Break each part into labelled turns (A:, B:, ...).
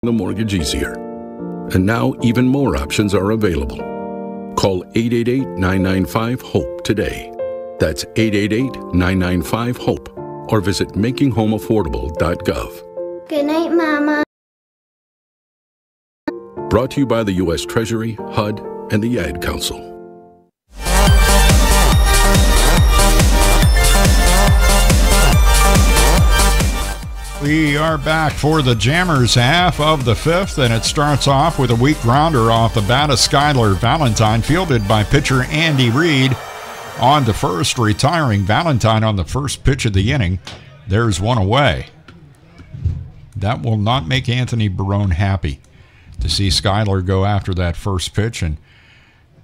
A: the mortgage easier. And now even more options are available. Call 888-995-HOPE today. That's 888-995-HOPE or visit makinghomeaffordable.gov.
B: Good night, Mama.
A: Brought to you by the U.S. Treasury, HUD, and the Ad Council.
C: We are back for the Jammers half of the fifth, and it starts off with a weak grounder off the bat of Skylar Valentine, fielded by pitcher Andy Reid. On to first, retiring Valentine on the first pitch of the inning. There's one away. That will not make Anthony Barone happy to see Skylar go after that first pitch and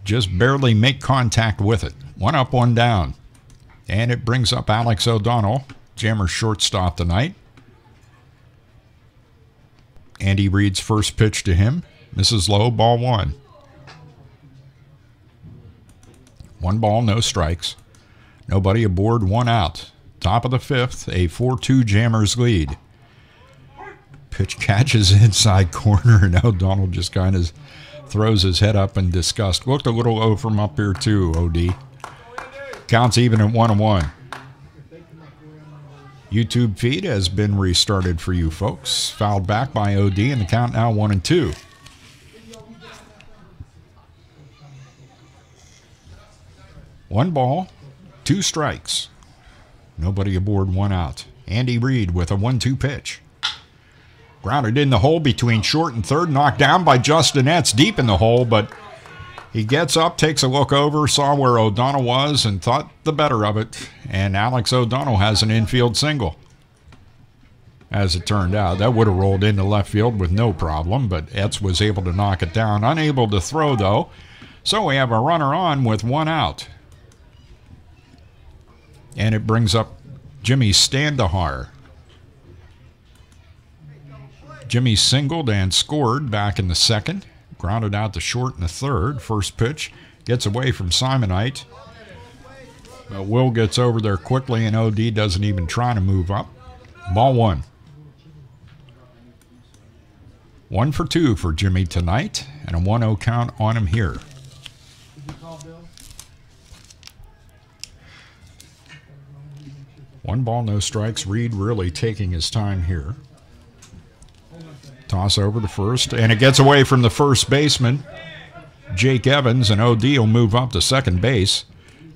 C: just barely make contact with it. One up, one down. And it brings up Alex O'Donnell, Jammer's shortstop tonight. Andy Reid's first pitch to him misses low, ball one. 1 ball, no strikes. Nobody aboard, 1 out. Top of the fifth, a 4-2 Jammers lead. Pitch catches inside corner, and O'Donnell just kind of throws his head up in disgust. Looked a little low from up here too, OD. Counts even at 1-1. YouTube feed has been restarted for you folks. Fouled back by OD, and the count now 1-2. One ball, 2 strikes. Nobody aboard, 1 out. Andy Reid with a 1-2 pitch. Grounded in the hole between short and third, knocked down by Justin Etz deep in the hole, but he gets up, takes a look over, saw where O'Donnell was, and thought the better of it. And Alex O'Donnell has an infield single. As it turned out, that would have rolled into left field with no problem, but Etz was able to knock it down. Unable to throw, though. So we have a runner on with 1 out. And it brings up Jimmy Standahar. Jimmy singled and scored back in the second. Grounded out to short in the third. First pitch gets away from Simonite. But Will gets over there quickly, and OD doesn't even try to move up. Ball 1. 1 for 2 for Jimmy tonight, and a 1-0 count on him here. 1 ball, no strikes. Reid really taking his time here. Toss over to first, and it gets away from the first baseman, Jake Evans, and OD will move up to second base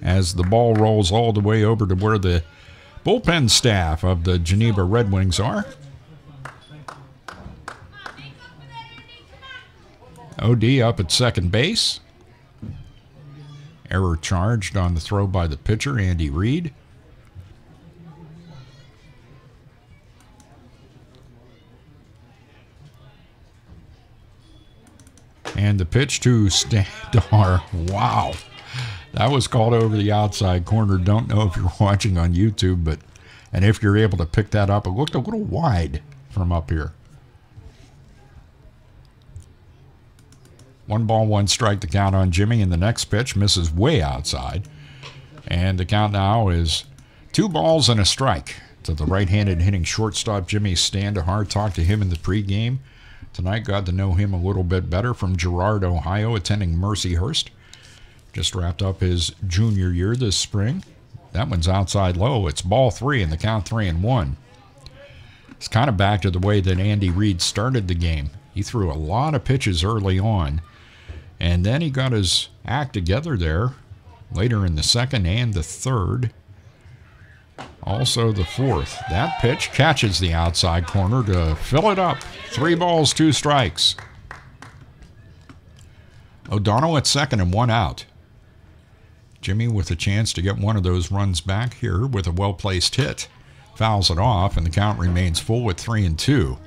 C: as the ball rolls all the way over to where the bullpen staff of the Geneva Red Wings are. OD up at second base. Error charged on the throw by the pitcher, Andy Reid. And the pitch to Standar. Wow. That was called over the outside corner. Don't know if you're watching on YouTube, and if you're able to pick that up, it looked a little wide from up here. 1 ball, 1 strike to count on Jimmy, and the next pitch misses way outside. And the count now is 2 balls and a strike to the right-handed hitting shortstop Jimmy Standahar. Talked to him in the pregame. Tonight, got to know him a little bit better from Girard, Ohio, attending Mercyhurst. Just wrapped up his junior year this spring. That one's outside low. It's ball 3, and the count 3-1. It's kind of back to the way that Andy Reid started the game. He threw a lot of pitches early on, and then he got his act together there later in the second and the third. Also the fourth. That pitch catches the outside corner to fill it up. 3 balls, 2 strikes. O'Donnell at second and 1 out. Jimmy with a chance to get one of those runs back here with a well-placed hit. Fouls it off, and the count remains full at 3-2.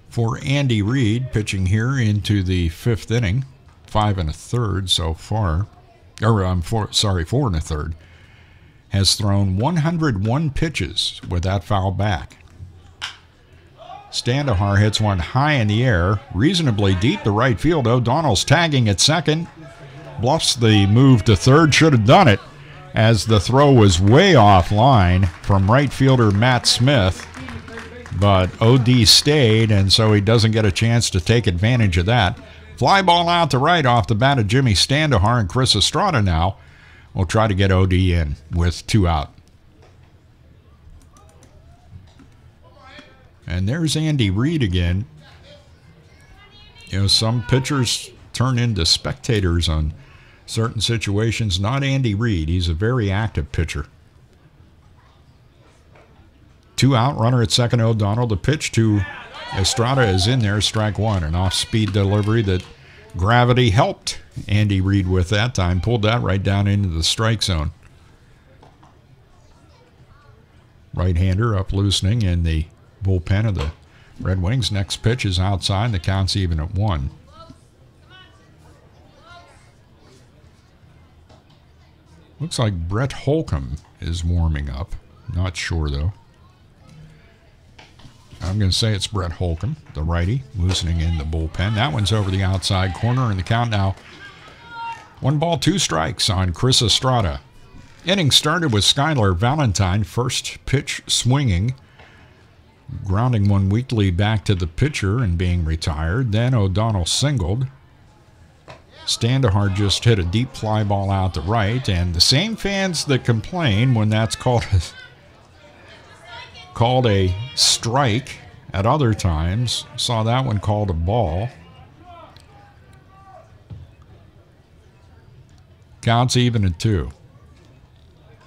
C: For Andy Reid, pitching here into the 5th inning. 5 1/3 so far. 4 1/3, has thrown 101 pitches with that foul back. Standahar hits one high in the air, reasonably deep to right field. O'Donnell's tagging at second, bluffs the move to third, should have done it, as the throw was way offline from right fielder Matt Smith. but OD stayed, and so he doesn't get a chance to take advantage of that. Fly ball out to right off the bat of Jimmy Standahar, and Chris Estrada now will try to get OD in with 2 out. And there's Andy Reid again. You know, some pitchers turn into spectators on certain situations. Not Andy Reid. He's a very active pitcher. 2 out, runner at second, O'Donnell. The pitch to Estrada is in there, strike 1. An off-speed delivery that gravity helped Andy Reid with that time. Pulled that right down into the strike zone. Right-hander up loosening in the bullpen of the Red Wings. Next pitch is outside. The count's even at 1. Looks like Brett Holcomb is warming up. Not sure, though. I'm going to say it's Brett Holcomb, the righty, loosening in the bullpen. That one's over the outside corner, and the count now 1 ball, 2 strikes on Chris Estrada. Inning started with Skylar Valentine, first pitch swinging, grounding one weakly back to the pitcher and being retired. Then O'Donnell singled. Standahar just hit a deep fly ball out to right, and the same fans that complain when that's called a strike at other times saw that one called a ball. Counts even at 2.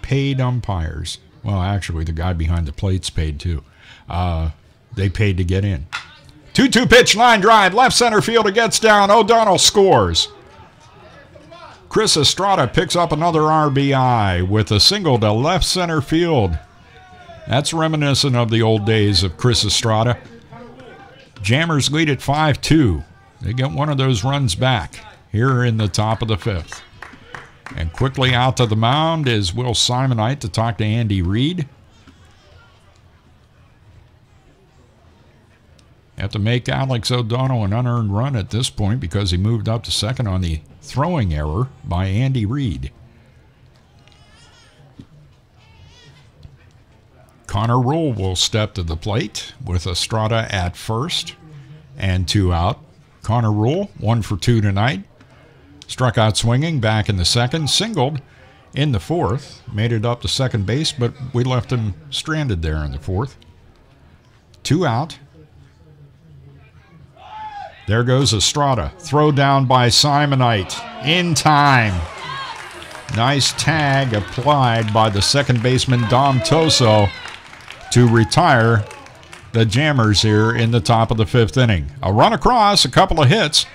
C: Paid umpires. Well, actually, the guy behind the plate's paid too. They paid to get in. 2-2 pitch, line drive, left center field. It gets down. O'Donnell scores. Chris Estrada picks up another RBI with a single to left center field. That's reminiscent of the old days of Chris Estrada. Jammers lead at 5-2. They get one of those runs back here in the top of the 5th. And quickly out to the mound is Will Simonite to talk to Andy Reid. Have to make Alex O'Donnell an unearned run at this point because he moved up to second on the throwing error by Andy Reid. Connor Rule will step to the plate with Estrada at first and 2 out. Connor Rule, 1 for 2 tonight. Struck out swinging back in the second, singled in the 4th, made it up to second base, but we left him stranded there in the 4th. 2 out. There goes Estrada. Throw down by Simonite. In time. Nice tag applied by the second baseman, Dom Toso, to retire the Jammers here in the top of the 5th inning. A run across, a couple of hits,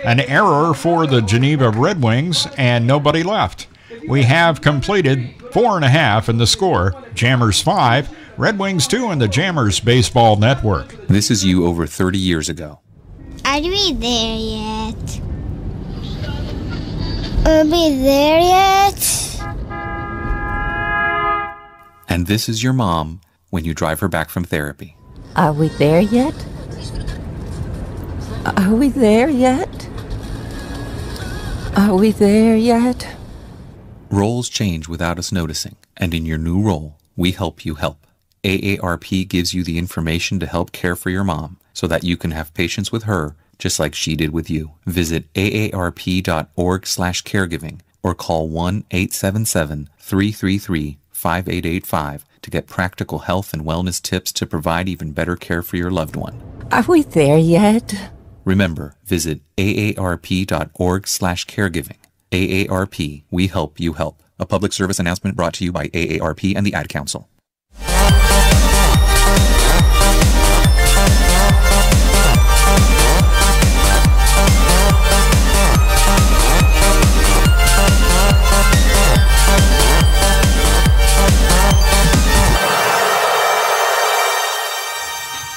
C: an error for the Geneva Red Wings, and nobody left. We have completed 4.5 in the score. Jammers 5, Red Wings 2 in the Jammers Baseball Network.
B: This is you over 30 years ago.
D: Are we there yet? Are we there yet?
B: And this is your mom when you drive her back from therapy.
E: Are we there yet? Are we there yet? Are we there yet?
B: Roles change without us noticing, and in your new role, we help you help. AARP gives you the information to help care for your mom so that you can have patience with her just like she did with you. Visit aarp.org/caregiving or call 1-877-333-5885 to get practical health and wellness tips to provide even better care for your loved one.
E: Are we there yet?
B: Remember, visit aarp.org/caregiving. AARP, we help you help. A public service announcement brought to you by AARP and the Ad Council.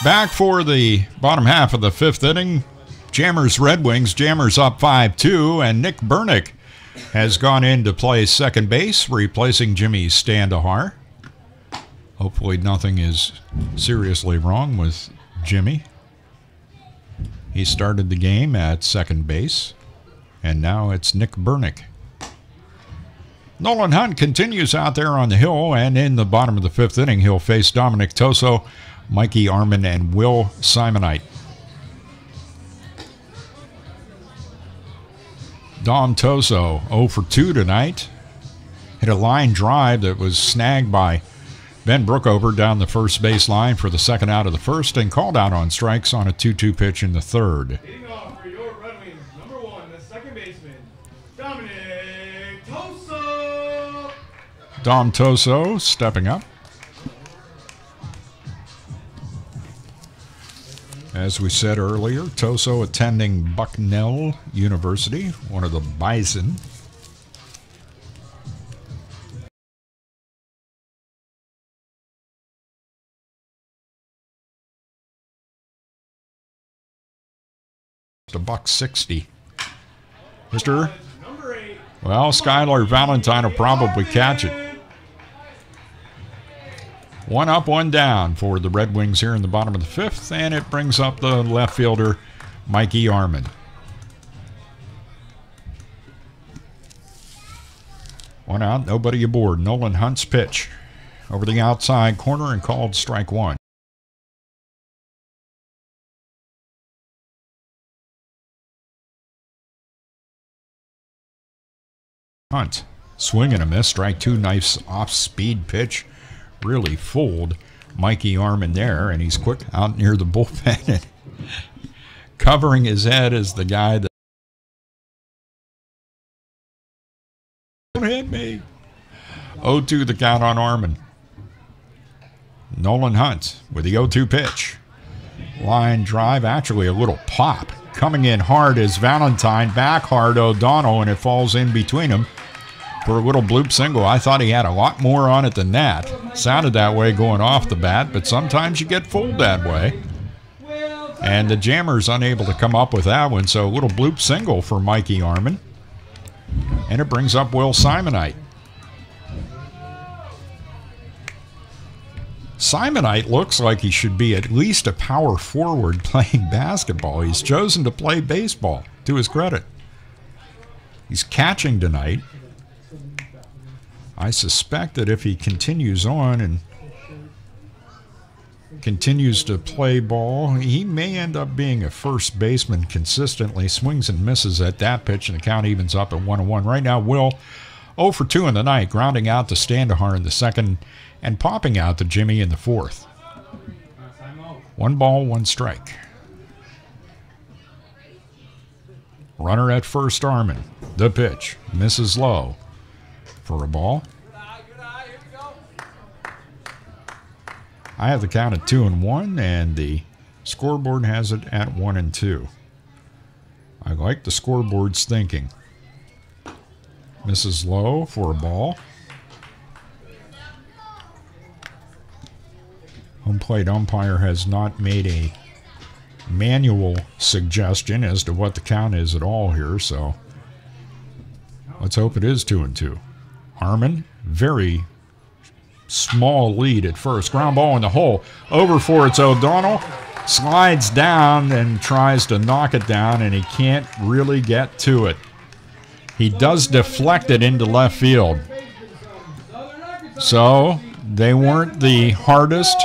C: Back for the bottom half of the 5th inning. Jammers Red Wings. Jammers up 5-2, and Nick Bernick has gone in to play second base, replacing Jimmy Standahar. Hopefully nothing is seriously wrong with Jimmy. He started the game at second base, and now it's Nick Bernick. Nolan Hunt continues out there on the hill, and in the bottom of the 5th inning, he'll face Dominic Toso. Mikey Armin and Will Simonite. Dom Toso, 0 for 2 tonight. Hit a line drive that was snagged by Ben Brookover down the first base line for the second out of the first and called out on strikes on a 2-2 pitch in the third.
F: Hitting off for your Red Wings, number 1, the second baseman, Dominic Toso.
C: Dom Toso stepping up. As we said earlier, Toso attending Bucknell University, one of the Bison. It's $1.60. Mister? Well, Skylar Valentine will probably catch it. 1 up, 1 down for the Red Wings here in the bottom of the fifth, and it brings up the left fielder, Mikey Armin. One out, nobody aboard. Nolan Hunt's pitch over the outside corner and called strike 1. Hunt, swing and a miss, strike 2, nice off-speed pitch. Really fooled Mikey Armin there, and he's quick out near the bullpen. And covering his head is the guy that... Don't hit me. 0-2 the count on Armin. Nolan Hunt with the 0-2 pitch. Line drive, actually a little pop. Coming in hard is Valentine, back hard O'Donnell, and it falls in between them for a little bloop single. I thought he had a lot more on it than that. Sounded that way going off the bat, but sometimes you get fooled that way. And the Jammer's unable to come up with that one, so a little bloop single for Mikey Armin. And it brings up Will Simonite. Simonite looks like he should be at least a power forward playing basketball. He's chosen to play baseball, to his credit. He's catching tonight. I suspect that if he continues on and continues to play ball, he may end up being a first baseman consistently. Swings and misses at that pitch, and the count evens up at 1-1. Right now, Will 0 for 2 in the night, grounding out to Standahar in the second and popping out to Jimmy in the fourth. 1 ball, 1 strike. Runner at first, Armin. The pitch misses low for a ball. I have the count at 2-1, and the scoreboard has it at 1-2. I like the scoreboard's thinking. Misses low for a ball. Home plate umpire has not made a manual suggestion as to what the count is at all here, so let's hope it is 2-2. Armin, very small lead at first. Ground ball in the hole. Over for it's O'Donnell. Slides down and tries to knock it down, and he can't really get to it. He does deflect it into left field. So they weren't the hardest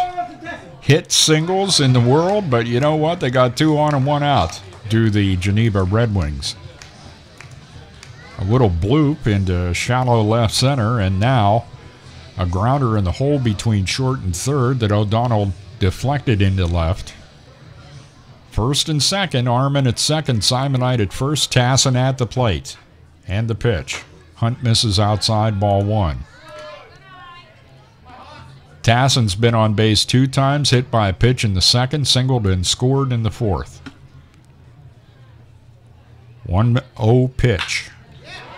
C: hit singles in the world, but you know what? They got 2 on and 1 out, do the Geneva Red Wings. A little bloop into shallow left center, and now a grounder in the hole between short and third that O'Donnell deflected into left. First and second, Armin at second, Simonite at first, Tassin at the plate. And the pitch. Hunt misses outside, ball 1. Tassin's been on base 2 times, hit by a pitch in the second, singled and scored in the fourth. 1-0 pitch.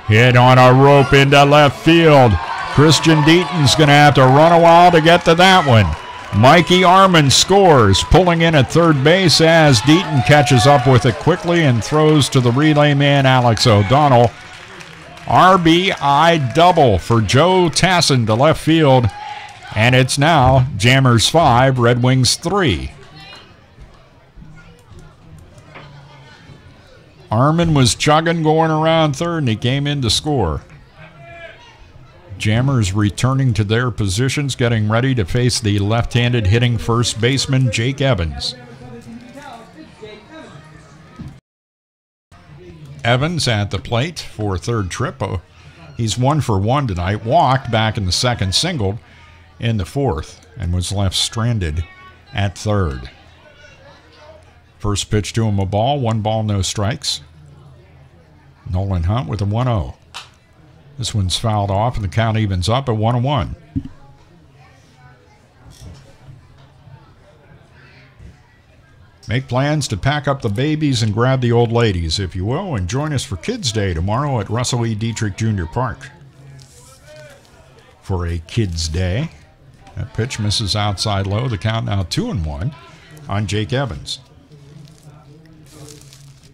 C: Hit on a rope into left field. Christian Deaton's going to have to run a while to get to that one. Mikey Armin scores, pulling in at third base as Deaton catches up with it quickly and throws to the relay man, Alex O'Donnell. RBI double for Joe Tassin to left field. And it's now Jammers 5, Red Wings 3. Armin was chugging going around third, and he came in to score. Jammers returning to their positions, getting ready to face the left-handed hitting first baseman, Jake Evans. Evans at the plate for third trip. He's 1 for 1 tonight. Walked back in the second, singled in the fourth, and was left stranded at third. First pitch to him, a ball. 1 ball, no strikes. Nolan Hunt with a 1-0. This one's fouled off, and the count evens up at 1-1. Make plans to pack up the babies and grab the old ladies, if you will, and join us for Kids Day tomorrow at Russell E. Dietrich Jr. Park. For a Kids Day, that pitch misses outside low. The count now 2-1 on Jake Evans.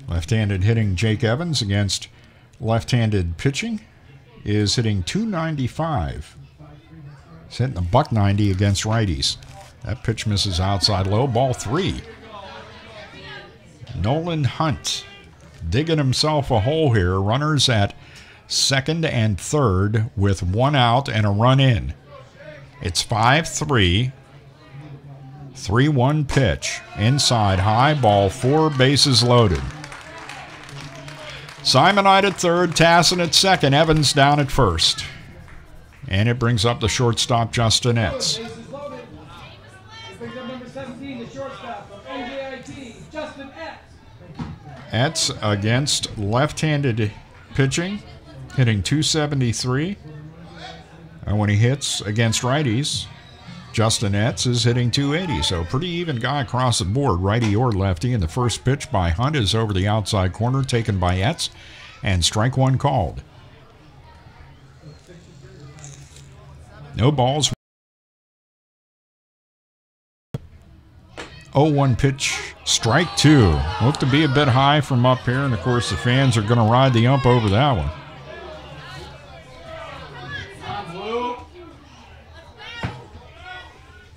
C: Left-handed hitting Jake Evans against left-handed pitching is hitting .295. He's hitting a .190 against righties. That pitch misses outside low. Ball 3. Nolan Hunt digging himself a hole here. Runners at second and third with 1 out and a run in. It's 5-3. 3-1 pitch. Inside high, ball 4, bases loaded. Simonite at third, Tassin at second, Evans down at first. And it brings up the shortstop, Justin Etz. Etz against left-handed pitching, hitting .273. And when he hits against righties, Justin Etz is hitting .280. So pretty even guy across the board, righty or lefty. And the first pitch by Hunt is over the outside corner, taken by Etz, and strike 1 called. No balls. 0-1 pitch, strike 2. Looked to be a bit high from up here, and of course the fans are going to ride the ump over that one.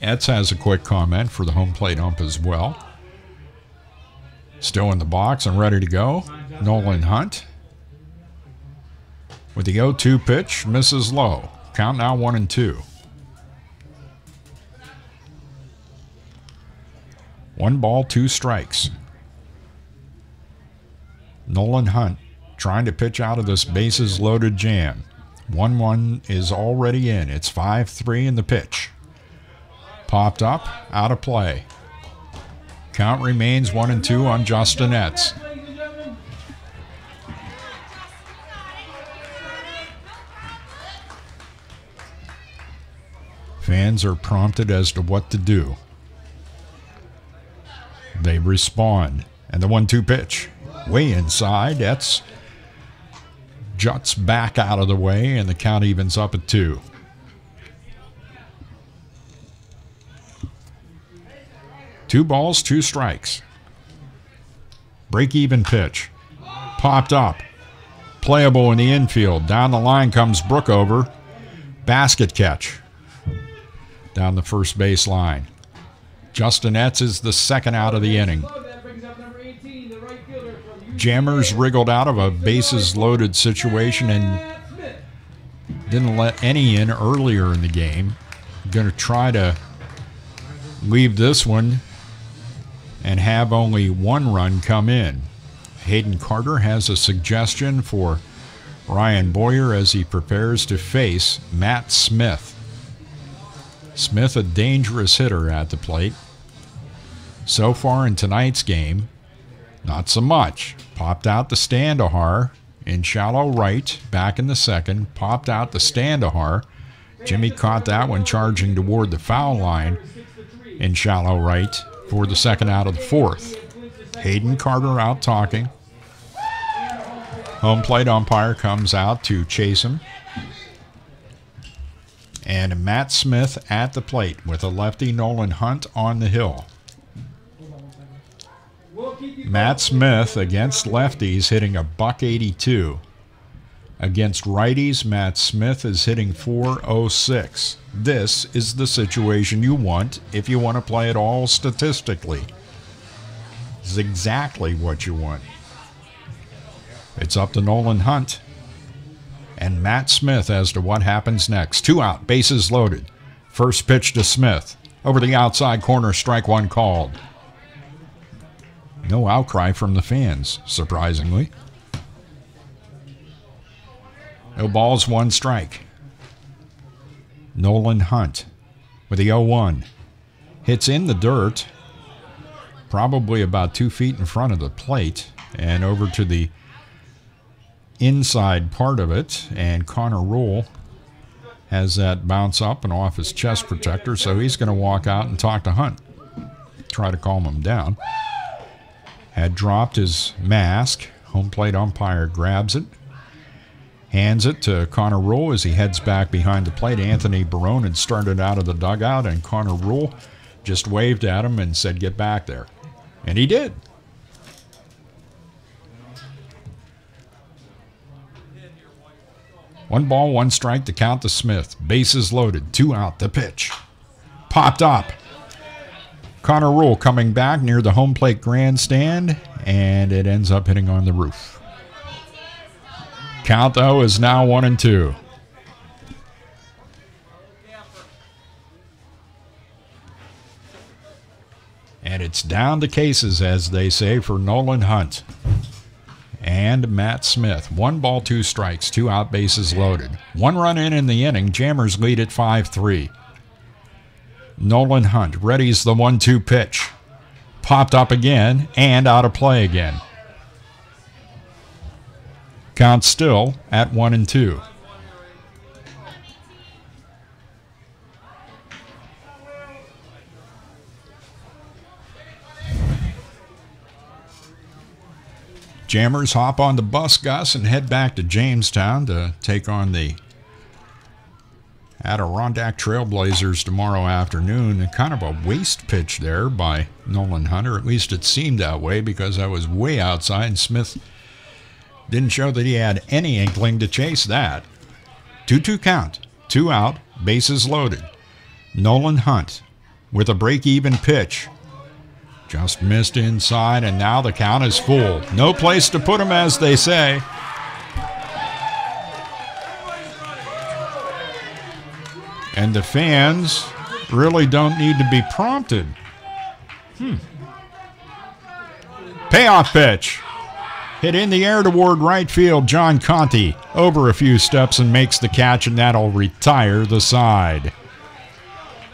C: Etz has a quick comment for the home plate ump as well. Still in the box and ready to go, Nolan Hunt. With the 0-2 pitch, misses low. Count now 1-2. 1 ball, 2 strikes. Nolan Hunt trying to pitch out of this bases loaded jam. 1-1 is already in. It's 5-3 in the pitch. Popped up, out of play. Count remains 1-2 on Justin Etz. Fans are prompted as to what to do. They respond. And the 1-2 pitch. Way inside. Etz juts back out of the way, and the count evens up at 2. Two balls, 2 strikes. Break-even pitch. Popped up. Playable in the infield. Down the line comes Brookover. Basket catch. Down the first base line. Justin Etz is the second out of the inning. Jammers wriggled out of a bases-loaded situation and didn't let any in earlier in the game. Going to try to leave this one and have only 1 run come in. Hayden Carter has a suggestion for Ryan Boyer as he prepares to face Matt Smith. Smith, a dangerous hitter at the plate. So far in tonight's game, not so much. Popped out the Standahar in shallow right, back in the second. Popped out the Standahar. Jimmy caught that one charging toward the foul line in shallow right for the second out of the fourth. Hayden Carter out talking. Home plate umpire comes out to chase him. And Matt Smith at the plate with a lefty, Nolan Hunt, on the hill. Matt Smith against lefties hitting a .182. Against righties, Matt Smith is hitting .406. This is the situation you want if you want to play it all statistically. This is exactly what you want. It's up to Nolan Hunt. and Matt Smith as to what happens next. 2 out, bases loaded. First pitch to Smith. Over the outside corner, strike one called. No outcry from the fans, surprisingly. No balls, 1 strike. Nolan Hunt with the 0-1. Hits in the dirt, probably about 2 feet in front of the plate, and over to the inside part of it, and Connor Rule has that bounce up and off his chest protector, so he's going to walk out and talk to Hunt, try to calm him down. Had dropped his mask. Home plate umpire grabs it, hands it to Connor Rule as he heads back behind the plate. Anthony Barone had started out of the dugout, and Connor Rule just waved at him and said, "Get back there." And he did. One ball, 1 strike to count to Smith. Bases loaded, 2 out, the pitch. Popped up. Connor Rule coming back near the home plate grandstand, and it ends up hitting on the roof. Count, though, is now 1-2. And it's down to cases, as they say, for Nolan Hunt and Matt Smith. 1 ball, 2 strikes, 2 out, bases loaded. 1 run in the inning. Jammers lead at 5-3. Nolan Hunt readies the 1-2 pitch. Popped up again and out of play again. Count still at 1-2. Jammers hop on the bus, Gus, and head back to Jamestown to take on the Adirondack Trailblazers tomorrow afternoon. Kind of a waste pitch there by Nolan Hunter. At least it seemed that way because I was way outside and Smith didn't show that he had any inkling to chase that. 2-2 count. 2 out, bases loaded. Nolan Hunt with a break-even pitch. Just missed inside, and now the count is full. No place to put him, as they say. And the fans really don't need to be prompted. Payoff pitch. Hit in the air toward right field. John Conti over a few steps and makes the catch, and that'll retire the side.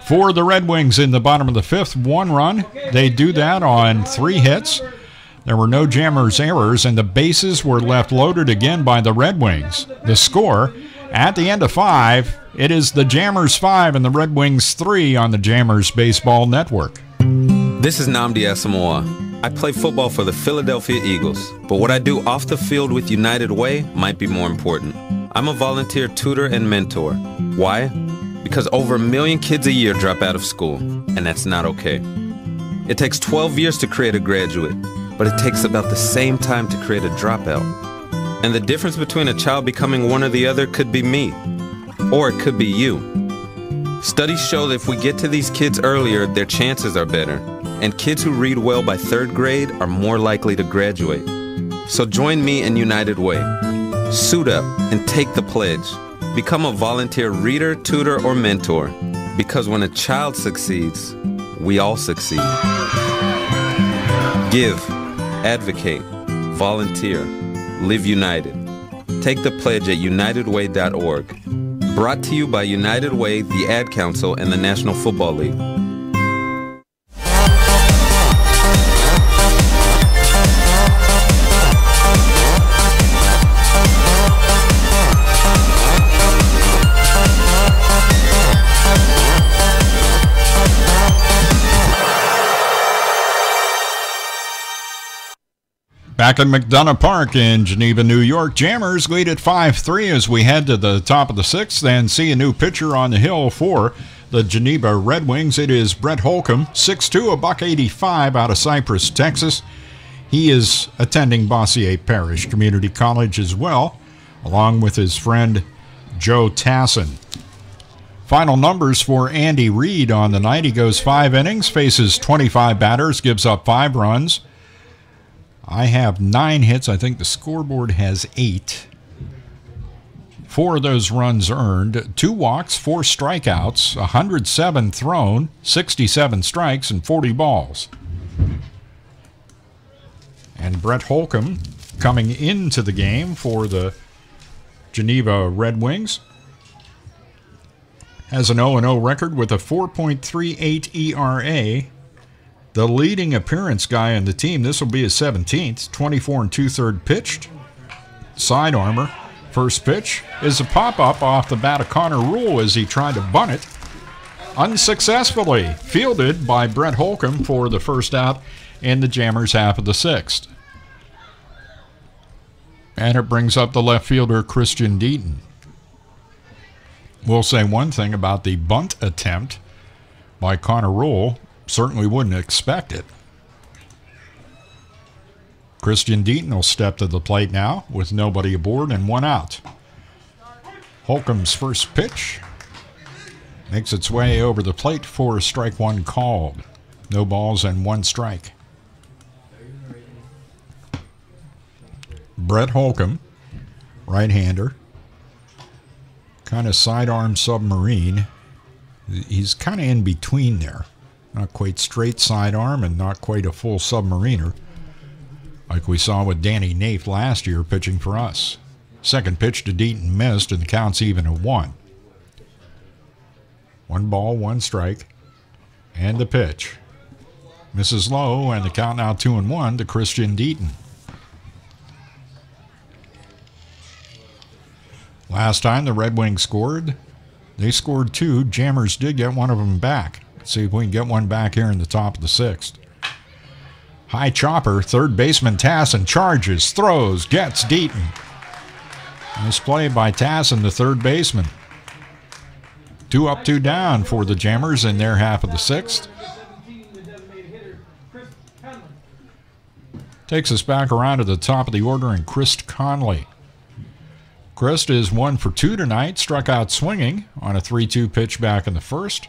C: For the Red Wings in the bottom of the 5th, 1 run. They do that on 3 hits. There were no Jammers errors, and the bases were left loaded again by the Red Wings. The score, at the end of 5, it is the Jammers 5 and the Red Wings 3 on the Jammers Baseball Network.
B: This is Nnamdi Asamoah. I play football for the Philadelphia Eagles, but what I do off the field with United Way might be more important. I'm a volunteer tutor and mentor. Why? Because over 1 million kids a year drop out of school, and that's not okay. It takes 12 years to create a graduate, but it takes about the same time to create a dropout. And the difference between a child becoming one or the other could be me, or it could be you. Studies show that if we get to these kids earlier, their chances are better, and kids who read well by 3rd grade are more likely to graduate. So join me in United Way. Suit up and take the pledge. Become a volunteer reader, tutor, or mentor, because when a child succeeds, we all succeed. Give, advocate, volunteer, live united. Take the pledge at unitedway.org. Brought to you by United Way, the Ad Council, and the National Football League.
C: Back at McDonough Park in Geneva, New York, Jammers lead at 5-3 as we head to the top of the 6th and see a new pitcher on the hill for the Geneva Red Wings. It is Brett Holcomb, 6'2", $185 out of Cypress, Texas. He is attending Bossier Parish Community College as well, along with his friend Joe Tassin. Final numbers for Andy Reid on the night. He goes 5 innings, faces 25 batters, gives up 5 runs. I have 9 hits. I think the scoreboard has 8 4 of those runs earned, 2 walks, 4 strikeouts, 107 thrown, 67 strikes, and 40 balls. And Brett Holcomb coming into the game for the Geneva Red Wings has an 0-0 record with a 4.38 ERA. The leading appearance guy on the team, this will be his 17th, 24 2/3 pitched. Side armor. First pitch is a pop-up off the bat of Connor Rule as he tried to bunt it. Unsuccessfully fielded by Brett Holcomb for the first out in the Jammers' half of the 6th. And it brings up the left fielder, Christian Deaton. We'll say one thing about the bunt attempt by Connor Rule. Certainly wouldn't expect it. Christian Deaton will step to the plate now with nobody aboard and 1 out. Holcomb's first pitch makes its way over the plate for strike 1 called. No balls and 1 strike. Brett Holcomb, right-hander, kind of sidearm submarine. He's kind of in between there. Not quite straight sidearm and not quite a full submariner, like we saw with Danny Naif last year pitching for us. Second pitch to Deaton missed, and the count's even at 1. 1 ball, 1 strike, and the pitch. Misses low, and the count now 2-1 to Christian Deaton. Last time the Red Wings scored, they scored 2. Jammers did get one of them back. Let's see if we can get one back here in the top of the 6th. High chopper, third baseman Tassin charges, throws, gets Deaton. Nice play by Tassin, the third baseman. 2 up, 2 down for the Jammers in their half of the 6th. Takes us back around to the top of the order and Chris Conley. Chris is 1 for 2 tonight, struck out swinging on a 3-2 pitch back in the first,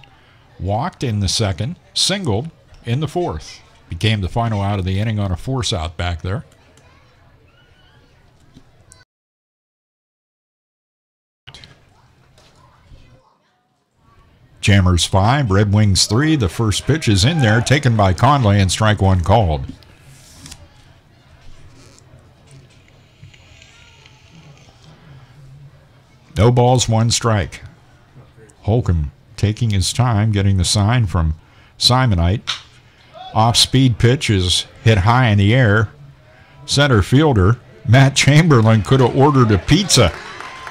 C: walked in the second, singled in the fourth. Became the final out of the inning on a force out back there. Jammers 5, Red Wings 3. The first pitch is in there, taken by Conley, and strike 1 called. No balls, 1 strike. Holcomb taking his time, getting the sign from Simonite. Off-speed pitch is hit high in the air. Center fielder Matt Chamberlain could have ordered a pizza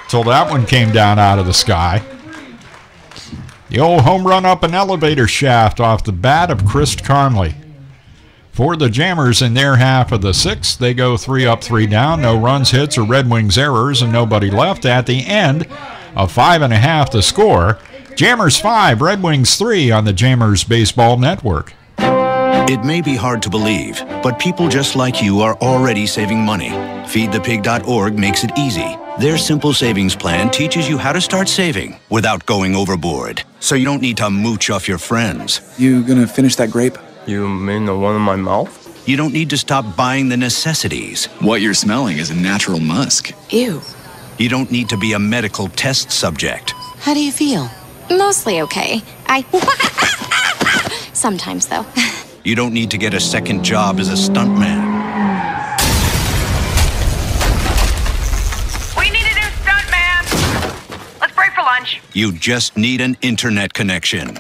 C: till that one came down out of the sky. The old home run up an elevator shaft off the bat of Chris Conley. For the Jammers in their half of the 6th, they go 3 up, 3 down. No runs, hits, or Red Wings errors, and nobody left. At the end of 5.5 to score. Jammers 5, Red Wings 3 on the Jammers Baseball Network.
G: It may be hard to believe, but people just like you are already saving money. FeedThePig.org makes it easy. Their simple savings plan teaches you how to start saving without going overboard, so you don't need to mooch off your friends.
H: You gonna finish that grape?
I: You mean the one in my mouth?
G: You don't need to stop buying the necessities.
J: What you're smelling is a natural musk.
E: Ew.
G: You don't need to be a medical test subject.
K: How do you feel? Mostly okay. Sometimes, though.
G: You don't need to get a second job as a stuntman.
L: We need a new stuntman. Let's break for lunch.
G: You just need an internet connection.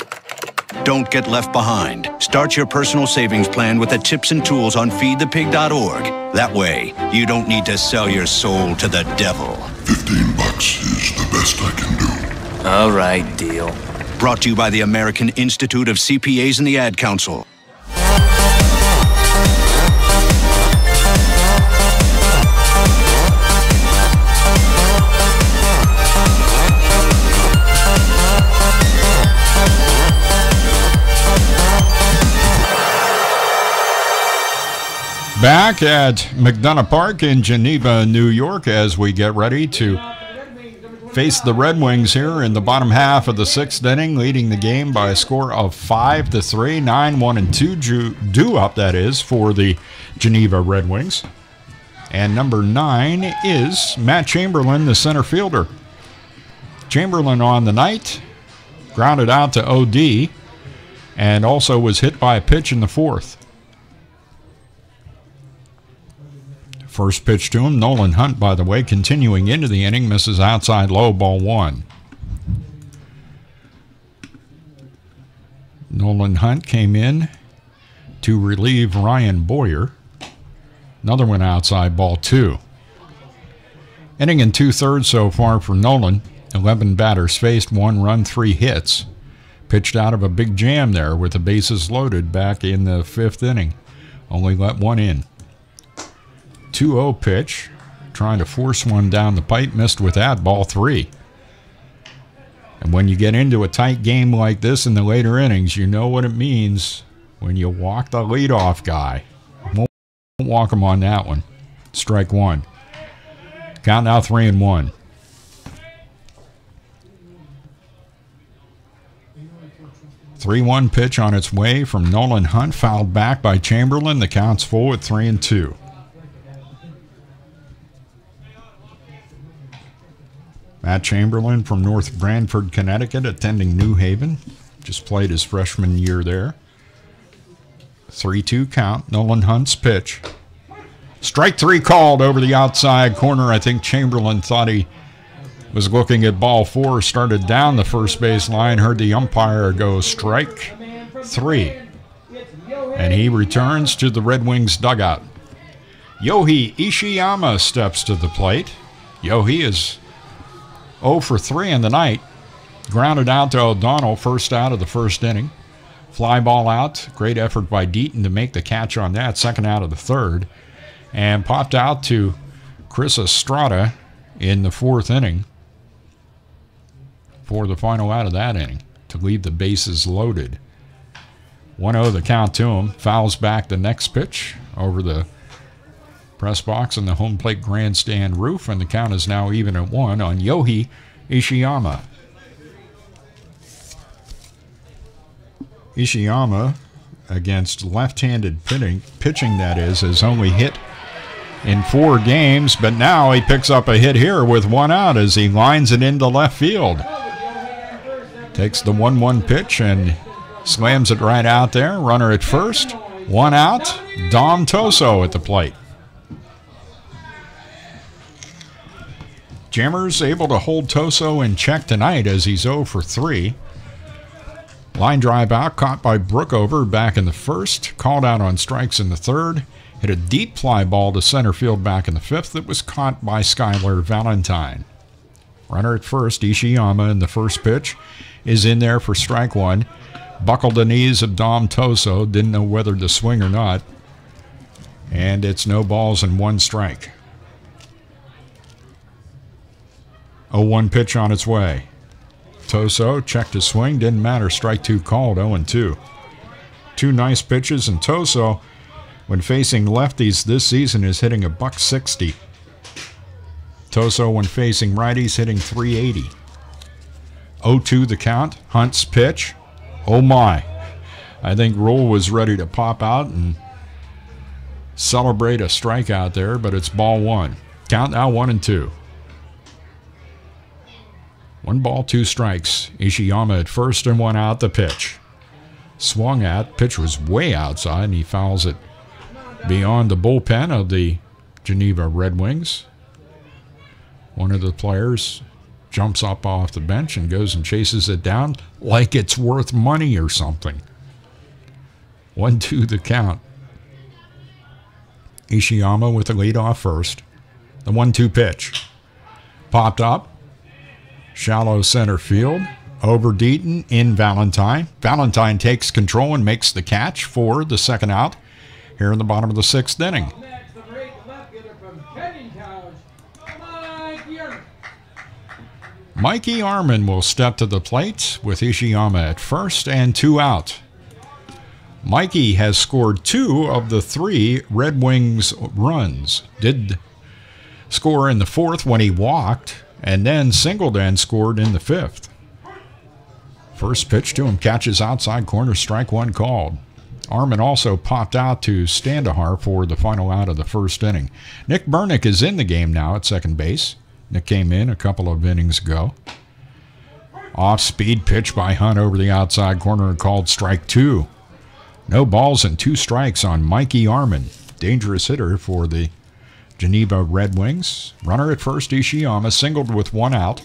G: Don't get left behind. Start your personal savings plan with the tips and tools on feedthepig.org. That way, you don't need to sell your soul to the devil.
M: $15 is the best I can do.
I: All right, deal.
G: Brought to you by the American Institute of CPAs and the Ad Council.
C: Back at McDonough Park in Geneva, New York, as we get ready to face the Red Wings here in the bottom half of the 6th inning, leading the game by a score of 5-3, 9-1-2 due up, that is, for the Geneva Red Wings. And number 9 is Matt Chamberlain, the center fielder. Chamberlain on the night, grounded out to OD, and also was hit by a pitch in the fourth. First pitch to him, Nolan Hunt, by the way, continuing into the inning, misses outside low, ball one. Nolan Hunt came in to relieve Ryan Boyer. Another one outside, ball two. Inning in 2/3 so far for Nolan. 11 batters faced, 1 run, 3 hits. Pitched out of a big jam there with the bases loaded back in the 5th inning. Only let 1 in. 2-0 pitch. Trying to force one down the pipe. Missed with that, ball 3. And when you get into a tight game like this in the later innings, you know what it means when you walk the leadoff guy. Won't walk him on that one. Strike one. Count now 3-1. The 3-1 pitch on its way from Nolan Hunt, fouled back by Chamberlain. The count's full at 3-2. Matt Chamberlain from North Branford, Connecticut, attending New Haven. Just played his freshman year there. 3-2 count. Nolan Hunt's pitch. Strike 3 called over the outside corner. I think Chamberlain thought he was looking at ball 4, started down the first base line, heard the umpire go strike 3. And he returns to the Red Wings dugout. Yohei Ishiyama steps to the plate. Yohei is 0 for 3 in the night. Grounded out to O'Donnell, first out of the first inning. Fly ball out. Great effort by Deaton to make the catch on that. Second out of the third. And popped out to Chris Estrada in the 4th inning for the final out of that inning to leave the bases loaded. 1-0 the count to him. Fouls back the next pitch over the press box and the home plate grandstand roof, and the count is now even at 1 on Yohei Ishiyama. Ishiyama, against left-handed pitching that is, has only hit in 4 games, but now he picks up a hit here with 1 out as he lines it into left field. Takes the 1-1 pitch and slams it right out there. Runner at first, 1 out. Dom Toso at the plate. Jammers able to hold Toso in check tonight as he's 0 for 3. Line drive out, caught by Brookover back in the 1st. Called out on strikes in the 3rd. Hit a deep fly ball to center field back in the 5th that was caught by Skylar Valentine. Runner at first, Ishiyama in the first pitch is in there for strike 1. Buckled the knees of Dom Toso. Didn't know whether to swing or not. And it's no balls and 1 strike. 0-1 pitch on its way. Toso checked his swing. Didn't matter. Strike 2 called. 0-2. 2 nice pitches, and Toso, when facing lefties this season, is hitting a $160. Toso, when facing righties, hitting .380. 0-2 the count. Hunt's pitch. Oh my. I think Rule was ready to pop out and celebrate a strikeout there, but it's ball 1. Count now 1-2. 1 ball, 2 strikes. Ishiyama at first and 1 out the pitch. Swung at. Pitch was way outside, and he fouls it beyond the bullpen of the Geneva Red Wings. One of the players jumps up off the bench and goes and chases it down like it's worth money or something. 1-2 the count. Ishiyama with the lead off first. The 1-2 pitch. Popped up. Shallow center field. Over Deaton, in Valentine. Valentine takes control and makes the catch for the second out here in the bottom of the 6th inning. Mikey Arman will step to the plate with Ishiyama at first and 2 out. Mikey has scored 2 of the 3 Red Wings runs. Did score in the 4th when he walked, and then singled and scored in the 5th. First pitch to him, catches outside corner, strike 1 called. Arman also popped out to Standahar for the final out of the 1st inning. Nick Bernick is in the game now at second base. Nick came in a couple of innings ago. Off-speed pitch by Hunt over the outside corner and called strike 2. No balls and 2 strikes on Mikey Arman. Dangerous hitter for the Geneva Red Wings. Runner at first, Ishiyama singled with 1 out.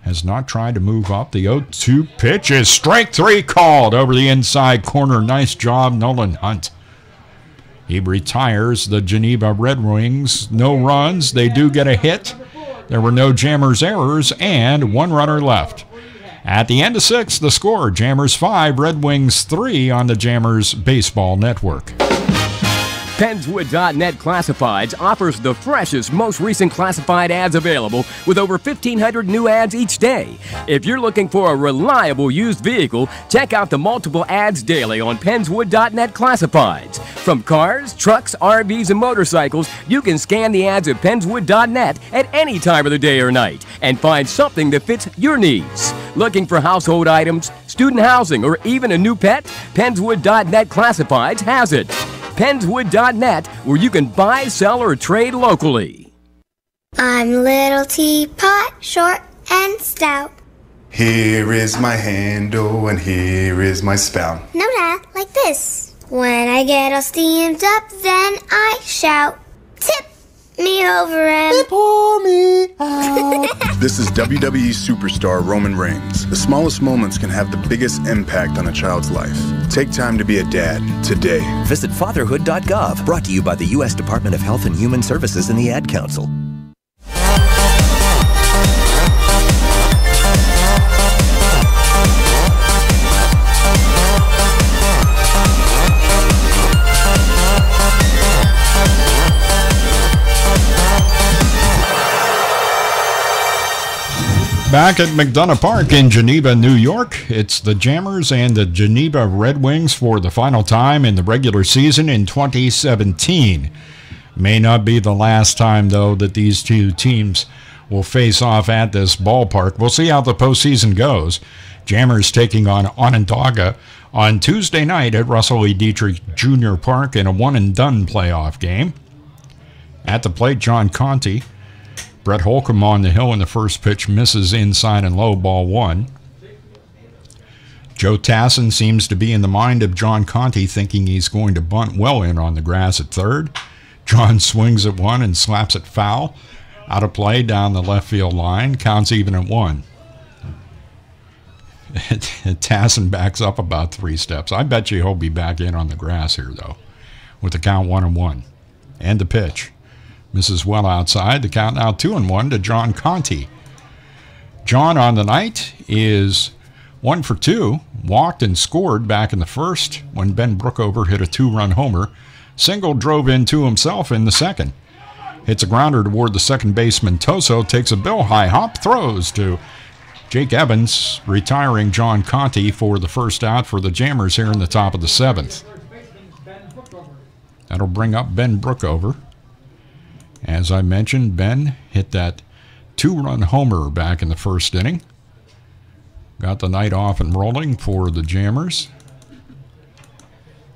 C: Has not tried to move up. The 0-2 pitch is strike 3 called over the inside corner. Nice job, Nolan Hunt. He retires the Geneva Red Wings. No runs. They do get a hit. There were no Jammers errors and 1 runner left. At the end of 6, the score, Jammers 5, Red Wings 3 on the Jammers Baseball Network.
H: Penswood.net Classifieds offers the freshest, most recent classified ads available with over 1,500 new ads each day. If you're looking for a reliable used vehicle, check out the multiple ads daily on Penswood.net Classifieds. From cars, trucks, RVs, and motorcycles, you can scan the ads at Penswood.net at any time of the day or night and find something that fits your needs. Looking for household items, student housing, or even a new pet? Penswood.net Classifieds has it. Penswood.net, where you can buy, sell, or trade locally.
D: I'm Little Teapot, short and stout.
N: Here is my handle and here is my spout.
D: No, Dad, like this. When I get all steamed up, then I shout, tip me over and
N: pour me out. This is WWE superstar Roman Reigns. The smallest moments can have the biggest impact on a child's life. Take time to be a dad today.
O: Visit fatherhood.gov, brought to you by the U.S. Department of Health and Human Services and the Ad Council.
C: Back at McDonough Park in Geneva, New York, it's the Jammers and the Geneva Red Wings for the final time in the regular season in 2017. May not be the last time, though, that these two teams will face off at this ballpark. We'll see how the postseason goes. Jammers taking on Onondaga on Tuesday night at Russell E. Dietrich Jr. Park in a one-and-done playoff game. At the plate, John Conti. Brett Holcomb on the hill in the first pitch, misses inside and low, ball 1. Joe Tassin seems to be in the mind of John Conti, thinking he's going to bunt well in on the grass at third. John swings at 1 and slaps it foul. Out of play down the left field line, counts even at 1. Tassin backs up about 3 steps. I bet you he'll be back in on the grass here, though, with the count 1-1. And the pitch. Misses well outside. The count now 2-1 to John Conti. John on the night is 1 for 2. Walked and scored back in the first when Ben Brookover hit a 2-run homer. Single drove in to himself in the second. Hits a grounder toward the second baseman. Toso takes a bill high hop, throws to Jake Evans, retiring John Conti for the first out for the Jammers here in the top of the 7th. That'll bring up Ben Brookover. As I mentioned, Ben hit that 2-run homer back in the first inning. Got the night off and rolling for the Jammers.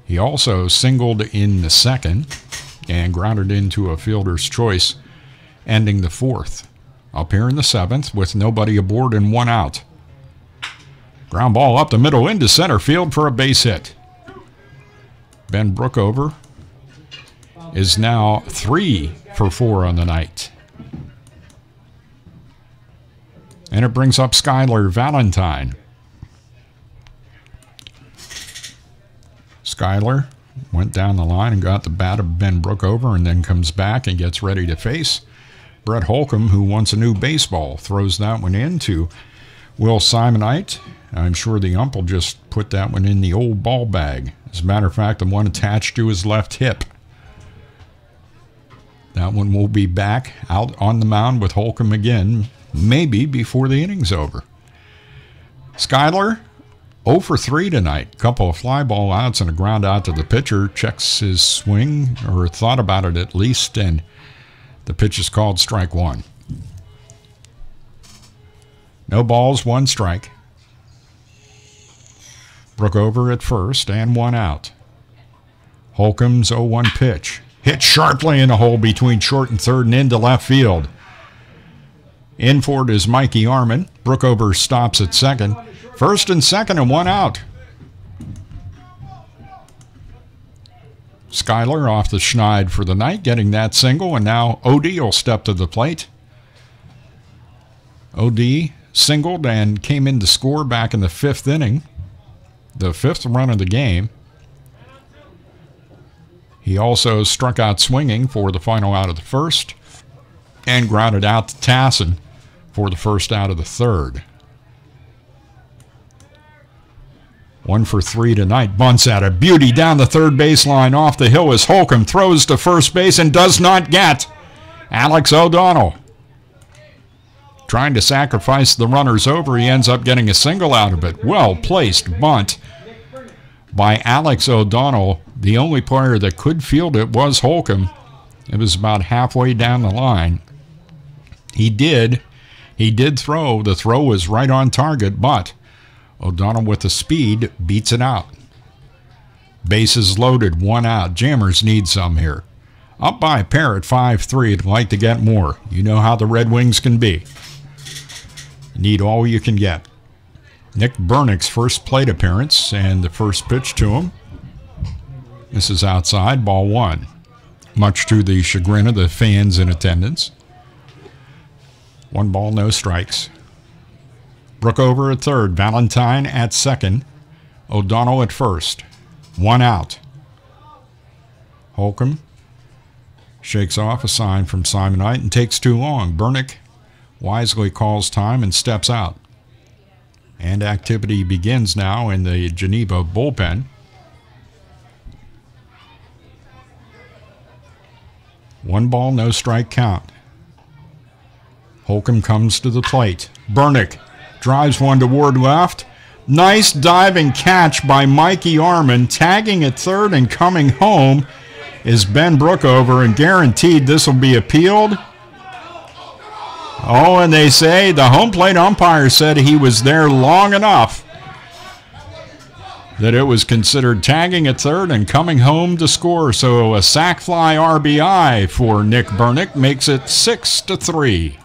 C: He also singled in the second and grounded into a fielder's choice, ending the 4th. Up here in the 7th with nobody aboard and 1 out. Ground ball up the middle into center field for a base hit. Ben Brookover is now 3 for 4 on the night. And it brings up Skylar Valentine. Skylar went down the line and got the bat of Ben Brookover and then comes back and gets ready to face Brett Holcomb, who wants a new baseball. Throws that one into Will Simonite. I'm sure the ump will just put that one in the old ball bag. As a matter of fact, the one attached to his left hip. That one will be back out on the mound with Holcomb again, maybe before the inning's over. Skylar, 0 for 3 tonight. Couple of fly ball outs and a ground out to the pitcher. Checks his swing, or thought about it at least, and the pitch is called strike 1. No balls, 1 strike. Brookover at first and 1 out. Holcomb's 0-1 pitch. Hit sharply in the hole between short and third and into left field. In for it is Mikey Armin. Brookover stops at second. First and second and one out. Skyler off the schneid for the night, getting that single, and now O.D. will step to the plate. O.D. singled and came in to score back in the 5th inning, the 5th run of the game. He also struck out swinging for the final out of the 1st and grounded out to Tassin for the 1st out of the 3rd. 1 for 3 tonight. Bunts at a beauty down the 3rd baseline. Off the hill as Holcomb throws to first base and does not get Alex O'Donnell. Trying to sacrifice the runners over, he ends up getting a single out of it. Well-placed bunt by Alex O'Donnell. The only player that could field it was Holcomb. It was about halfway down the line. He did throw. The throw was right on target, but O'Donnell with the speed beats it out. Bases loaded, 1 out. Jammers need some here. Up by a pair at 5-3. I'd like to get more. You know how the Red Wings can be. You need all you can get. Nick Bernick's first plate appearance and the first pitch to him. This is outside, ball 1. Much to the chagrin of the fans in attendance. 1 ball, no strikes. Brookover at third, Valentine at second, O'Donnell at first. 1 out. Holcomb shakes off a sign from Simonite and takes too long. Bernick wisely calls time and steps out. And activity begins now in the Geneva bullpen. 1 ball, no strike count. Holcomb comes to the plate. Bernick drives one toward left. Nice diving catch by Mikey Armin. Tagging at third and coming home is Ben Brookover, and guaranteed this will be appealed. Oh, and they say the home plate umpire said he was there long enough that it was considered tagging at third and coming home to score. So a sac fly RBI for Nick Bernick makes it 6-3.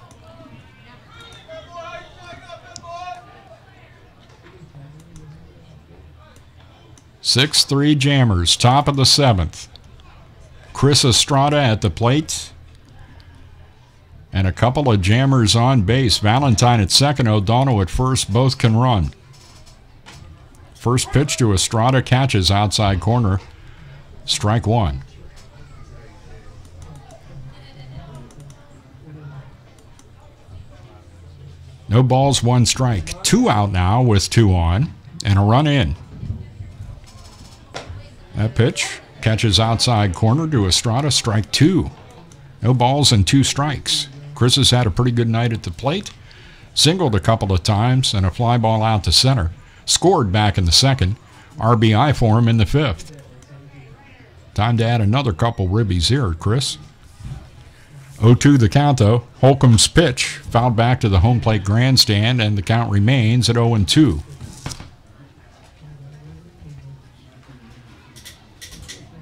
C: Jammers, top of the 7th. Chris Estrada at the plate. And a couple of Jammers on base. Valentine at second, O'Donnell at first. Both can run. First pitch to Estrada, catches outside corner. Strike 1. No balls, 1 strike. 2 out now with 2 on and a run in. That pitch catches outside corner to Estrada, strike 2. No balls and 2 strikes. Chris has had a pretty good night at the plate. Singled a couple of times and a fly ball out to center. Scored back in the 2nd. RBI for him in the 5th. Time to add another couple ribbies here, Chris. 0-2 the count, though. Holcomb's pitch fouled back to the home plate grandstand, and the count remains at 0-2.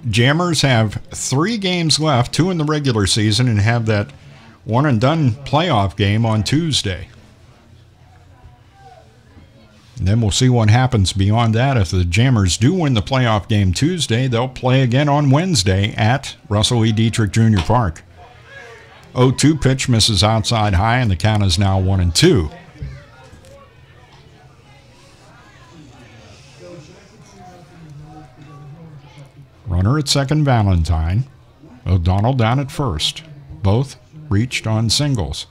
C: Jammers have 3 games left, 2 in the regular season, and have that one-and-done playoff game on Tuesday. And then we'll see what happens beyond that. If the Jammers do win the playoff game Tuesday, they'll play again on Wednesday at Russell E. Dietrich Jr. Park. 0-2 pitch misses outside high, and the count is now 1-2. Runner at second, Valentine. O'Donnell down at first. Both reached on singles.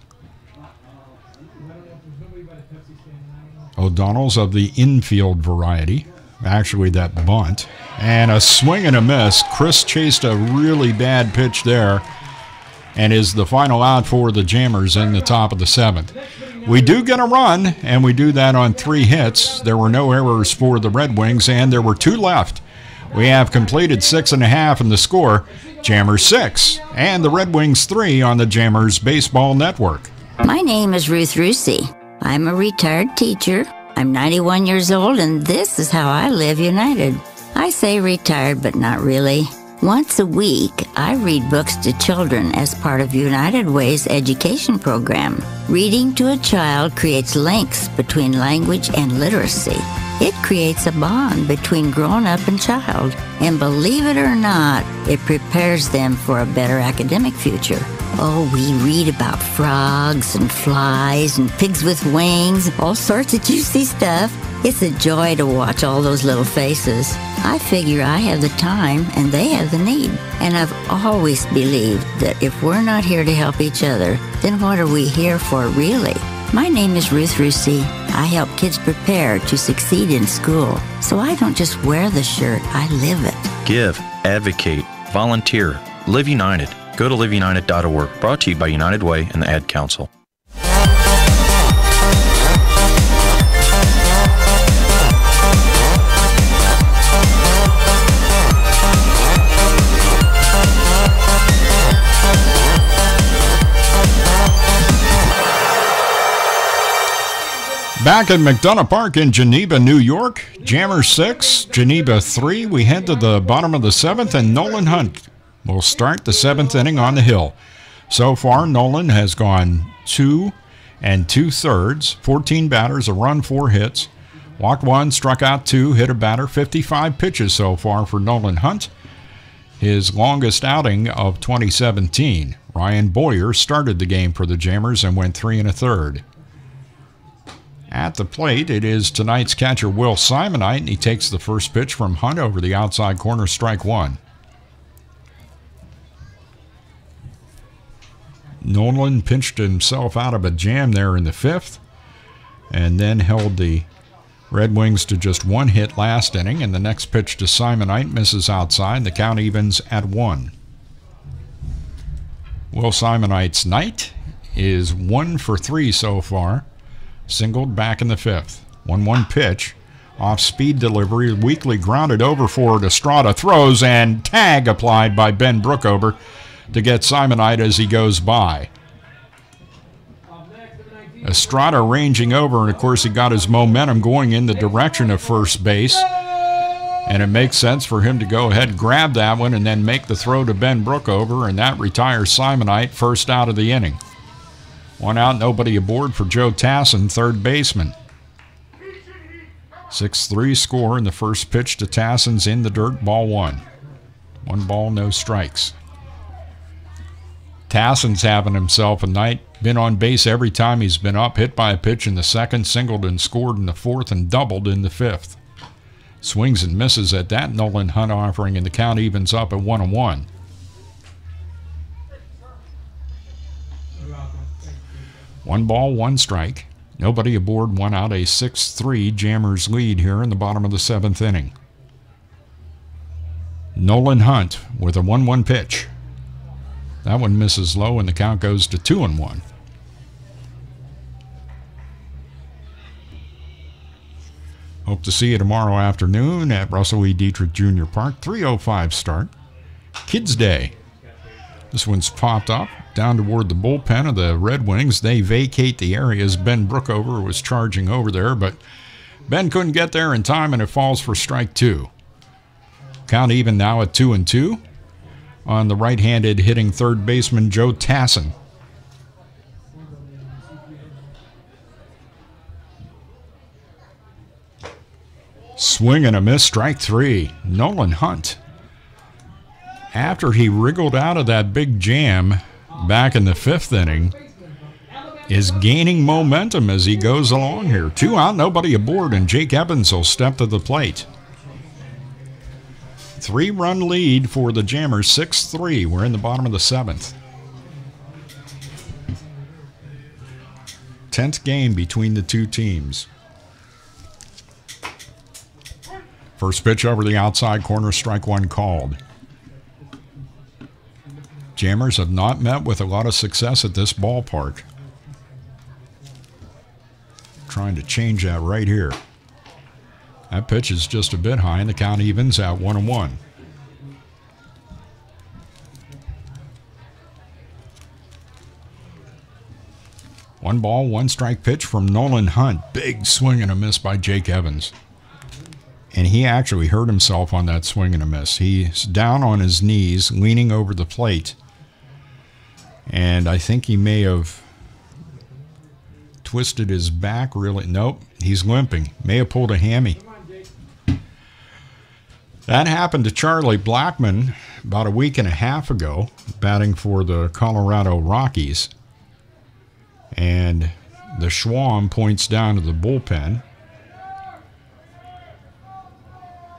C: O'Donnell's of the infield variety. Actually, that bunt. And a swing and a miss. Chris chased a really bad pitch there and is the final out for the Jammers in the top of the 7th. We do get a run, and we do that on 3 hits. There were no errors for the Red Wings, and there were 2 left. We have completed 6.5 in the score. Jammers 6 and the Red Wings 3 on the Jammers Baseball Network.
P: My name is Ruth Rusey. I'm a retired teacher. I'm 91 years old, and this is how I live united. I say retired, but not really. Once a week, I read books to children as part of United Way's education program. Reading to a child creates links between language and literacy. It creates a bond between grown-up and child. And believe it or not, it prepares them for a better academic future. Oh, we read about frogs and flies and pigs with wings, all sorts of juicy stuff. It's a joy to watch all those little faces. I figure I have the time and they have the need. And I've always believed that if we're not here to help each other, then what are we here for really? My name is Ruth Rusey. I help kids prepare to succeed in school. So I don't just wear the shirt, I live it.
Q: Give, advocate, volunteer, Live United. Go to liveunited.org. Brought to you by United Way and the Ad Council.
C: Back at McDonough Park in Geneva, New York, Jammer 6, Geneva 3. We head to the bottom of the 7th, and Nolan Hunt will start the 7th inning on the hill. So far, Nolan has gone 2 2/3, 14 batters, a run, 4 hits. Walked 1, struck out 2, hit a batter, 55 pitches so far for Nolan Hunt. His longest outing of 2017. Ryan Boyer started the game for the Jammers and went 3 1/3. At the plate, it is tonight's catcher Will Simonite, and he takes the first pitch from Hunt over the outside corner, strike 1. Nolan pinched himself out of a jam there in the 5th, and then held the Red Wings to just 1 hit last inning, and the next pitch to Simonite misses outside. The count evens at 1. Will Simonite's night is 1 for 3 so far. Singled back in the 5th. 1-1 pitch. Off-speed delivery. Weakly grounded over for Estrada. Throws and tag applied by Ben Brookover to get Simonite as he goes by. Estrada ranging over, and of course he got his momentum going in the direction of first base. And it makes sense for him to go ahead and grab that one and then make the throw to Ben Brookover, and that retires Simonite, first out of the inning. 1 out, nobody aboard for Joe Tassin, third baseman. 6-3 score, and the first pitch to Tassin's in the dirt, ball 1. 1 ball, no strikes. Tassin's having himself a night. Been on base every time he's been up, hit by a pitch in the 2nd, singled and scored in the 4th, and doubled in the 5th. Swings and misses at that Nolan Hunt offering, and the count evens up at 1-1. One ball, 1 strike. Nobody aboard, 1 out, a 6-3 Jammers lead here in the bottom of the 7th inning. Nolan Hunt with a 1-1 pitch. That one misses low, and the count goes to 2-1. Hope to see you tomorrow afternoon at Russell E. Dietrich Jr. Park. 3:05 start. Kids Day. This one's popped up down toward the bullpen of the Red Wings. They vacate the area as Ben Brookover was charging over there, but Ben couldn't get there in time, and it falls for strike 2. Count even now at 2-2 on the right-handed hitting third baseman Joe Tassin. Swing and a miss, strike 3. Nolan Hunt, after he wriggled out of that big jam back in the 5th inning, is gaining momentum as he goes along here. 2 out, nobody aboard, and Jake Evans will step to the plate. 3-run lead for the Jammers, 6-3. We're in the bottom of the 7th. 10th game between the two teams. First pitch over the outside corner, strike 1 called. Jammers have not met with a lot of success at this ballpark. Trying to change that right here. That pitch is just a bit high, and the count evens at 1-1. One ball, 1 strike pitch from Nolan Hunt. Big swing and a miss by Jake Evans. and he actually hurt himself on that swing and a miss. He's down on his knees, leaning over the plate, and I think he may have twisted his back really. Nope, he's limping. May have pulled a hammy. That happened to Charlie Blackmon about a week and a half ago, batting for the Colorado Rockies. And the Schwam points down to the bullpen.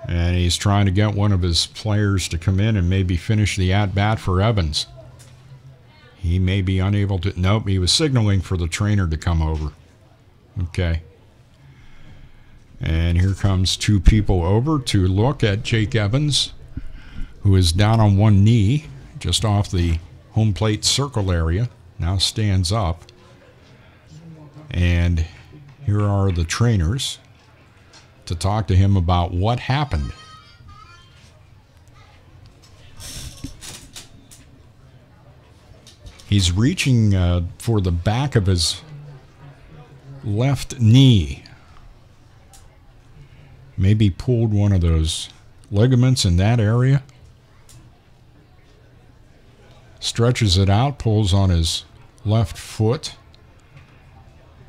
C: And he's trying to get one of his players to come in and maybe finish the at-bat for Evans. He may be unable to. Nope, he was signaling for the trainer to come over. Okay. And here comes two people over to look at Jake Evans, who is down on one knee just off the home plate circle area. Now stands up. And here are the trainers to talk to him about what happened. He's reaching for the back of his left knee. Maybe pulled one of those ligaments in that area. Stretches it out, pulls on his left foot.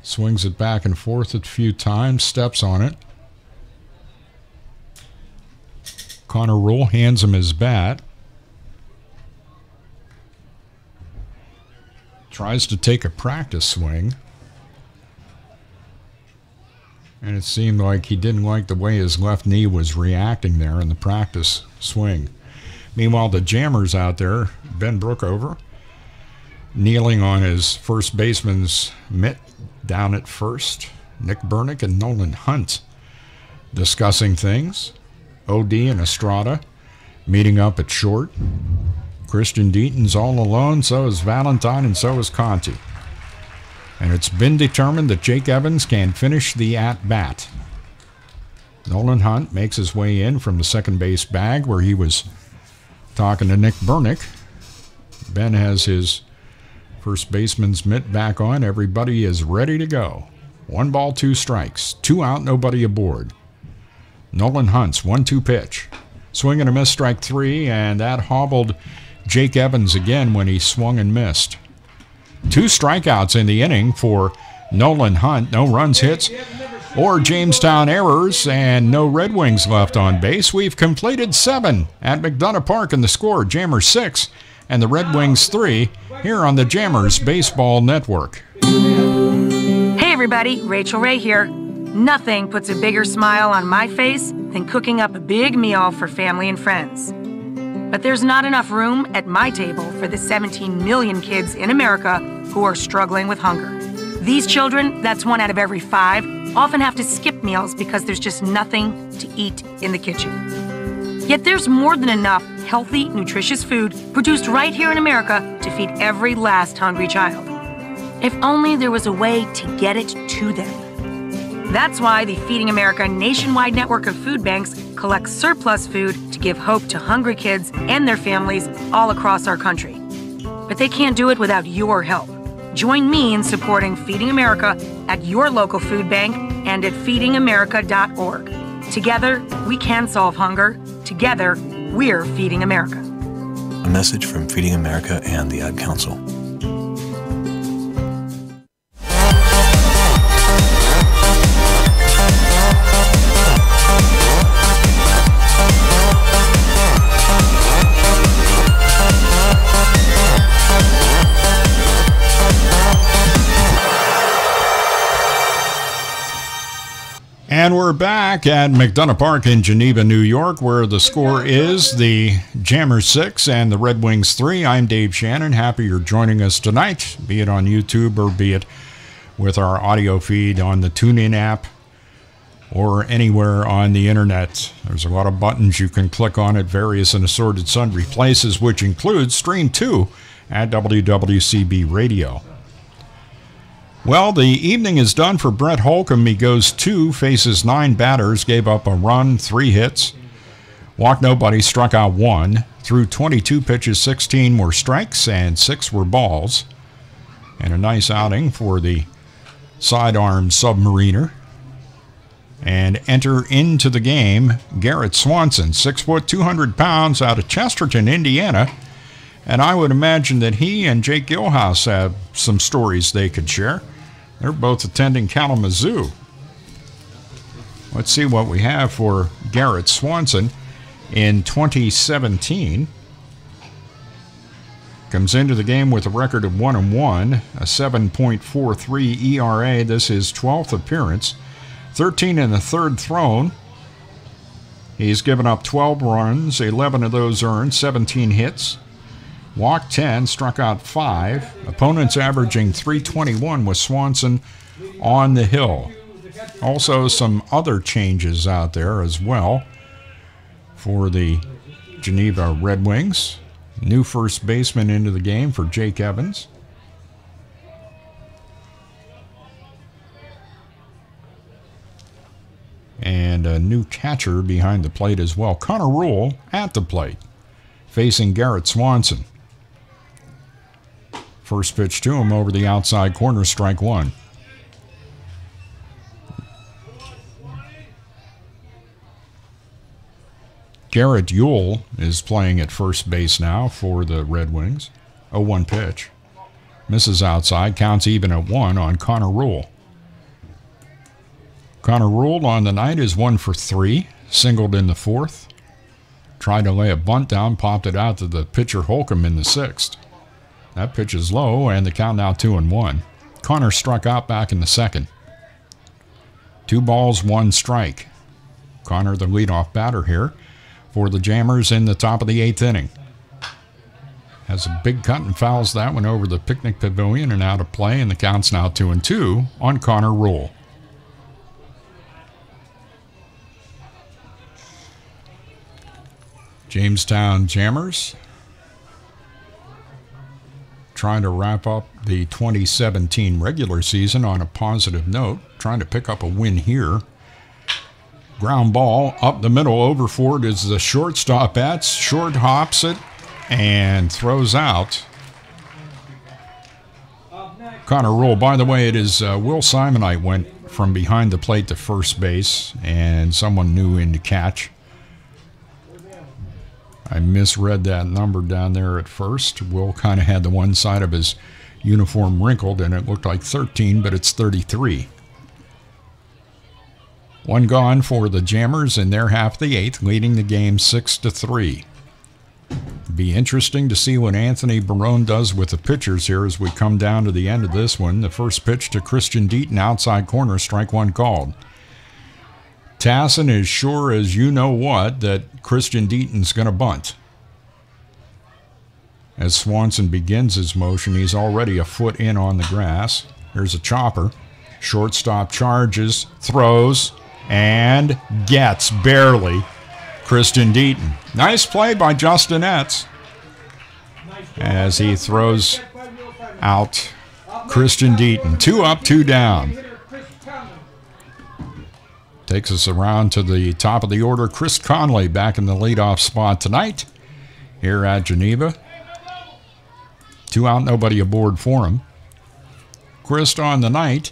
C: Swings it back and forth a few times, steps on it. Connor Rule hands him his bat. Tries to take a practice swing. And it seemed like he didn't like the way his left knee was reacting there in the practice swing. Meanwhile, the jammers out there, Ben Brookover, kneeling on his first baseman's mitt down at first. Nick Bernick and Nolan Hunt discussing things. OD and Estrada meeting up at short. Christian Deaton's all alone, so is Valentine, and so is Conti. And it's been determined that Jake Evans can finish the at-bat. Nolan Hunt makes his way in from the second base bag where he was talking to Nick Bernick. Ben has his first baseman's mitt back on. Everybody is ready to go. 1 ball, 2 strikes. 2 out, nobody aboard. Nolan Hunt's 1-2 pitch. Swing and a miss, strike 3, and that hobbled Jake Evans again when he swung and missed. 2 strikeouts in the inning for Nolan Hunt. No runs, hits, or Jamestown errors, and no Red Wings left on base. We've completed 7 at McDonough Park, and the score, Jammers 6 and the Red Wings 3, here on the Jammers Baseball Network.
L: Hey everybody, Rachel Ray here. Nothing puts a bigger smile on my face than cooking up a big meal for family and friends. But there's not enough room at my table for the 17 million kids in America who are struggling with hunger. These children, that's 1 out of every 5, often have to skip meals because there's just nothing to eat in the kitchen. Yet there's more than enough healthy, nutritious food produced right here in America to feed every last hungry child. If only there was a way to get it to them. That's why the Feeding America nationwide network of food banks collects surplus food to give hope to hungry kids and their families all across our country. But they can't do it without your help. Join me in supporting Feeding America at your local food bank and at feedingamerica.org. Together, we can solve hunger. Together, we're Feeding America.
R: A message from Feeding America and the Ad Council.
C: And we're back at McDonough Park in Geneva, New York, where the score is the Jammers 6 and the Red Wings 3. I'm Dave Shannon. Happy you're joining us tonight, be it on YouTube or be it with our audio feed on the TuneIn app or anywhere on the internet. There's a lot of buttons you can click on at various and assorted sundry places, which includes Stream 2 at WWCB Radio. Well, the evening is done for Brett Holcomb. He goes 2, faces 9 batters, gave up a run, 3 hits, walked nobody, struck out 1. Through 22 pitches, 16 were strikes and 6 were balls. And a nice outing for the sidearm submariner. And enter into the game Garrett Swanson, 6 foot, 200 pounds, out of Chesterton, Indiana. And I would imagine that he and Jake Gilhouse have some stories they could share. They're both attending Kalamazoo. Let's see what we have for Garrett Swanson in 2017. Comes into the game with a record of 1-1, a 7.43 ERA. This is his 12th appearance, 13 in the third thrown. He's given up 12 runs, 11 of those earned, 17 hits. Walked 10, struck out 5. Opponents averaging .321 with Swanson on the hill. Also some other changes out there as well for the Geneva Red Wings. New first baseman into the game for Jake Evans. And a new catcher behind the plate as well. Connor Rule at the plate, facing Garrett Swanson. First pitch to him over the outside corner, strike one. Garrett Yule is playing at first base now for the Red Wings. 0-1 pitch. Misses outside, counts even at 1 on Connor Rule. Connor Rule on the night is 1 for 3, singled in the 4th. Tried to lay a bunt down, popped it out to the pitcher Holcomb in the 6th. That pitch is low, and the count now 2-1. Connor struck out back in the 2nd. 2 balls, 1 strike. Connor, the leadoff batter here for the Jammers in the top of the 8th inning. Has a big cut and fouls that one over the picnic pavilion and out of play, and the count's now 2-2 on Connor Rule. Jamestown Jammers trying to wrap up the 2017 regular season on a positive note, trying to pick up a win here. Ground ball up the middle, over for it is the shortstop. Bats, short hops it and throws out. Connor Rule, by the way, it is Will Simonite went from behind the plate to first base, and someone new in to catch. I misread that number down there at first. Will kind of had the one side of his uniform wrinkled, and it looked like 13, but it's 33. One gone for the Jammers in their half of the 8th, leading the game 6-3. Be interesting to see what Anthony Barone does with the pitchers here as we come down to the end of this one. The first pitch to Christian Deaton, outside corner, strike one called. Tassin is sure as you know what that Christian Deaton's going to bunt. As Swanson begins his motion, he's already a foot in on the grass. Here's a chopper. Shortstop charges, throws, and gets barely Christian Deaton. Nice play by Justin Etz as he throws out Christian Deaton. 2 up, 2 down. Takes us around to the top of the order. Chris Conley back in the leadoff spot tonight here at Geneva. 2 out, nobody aboard for him. Chris on the night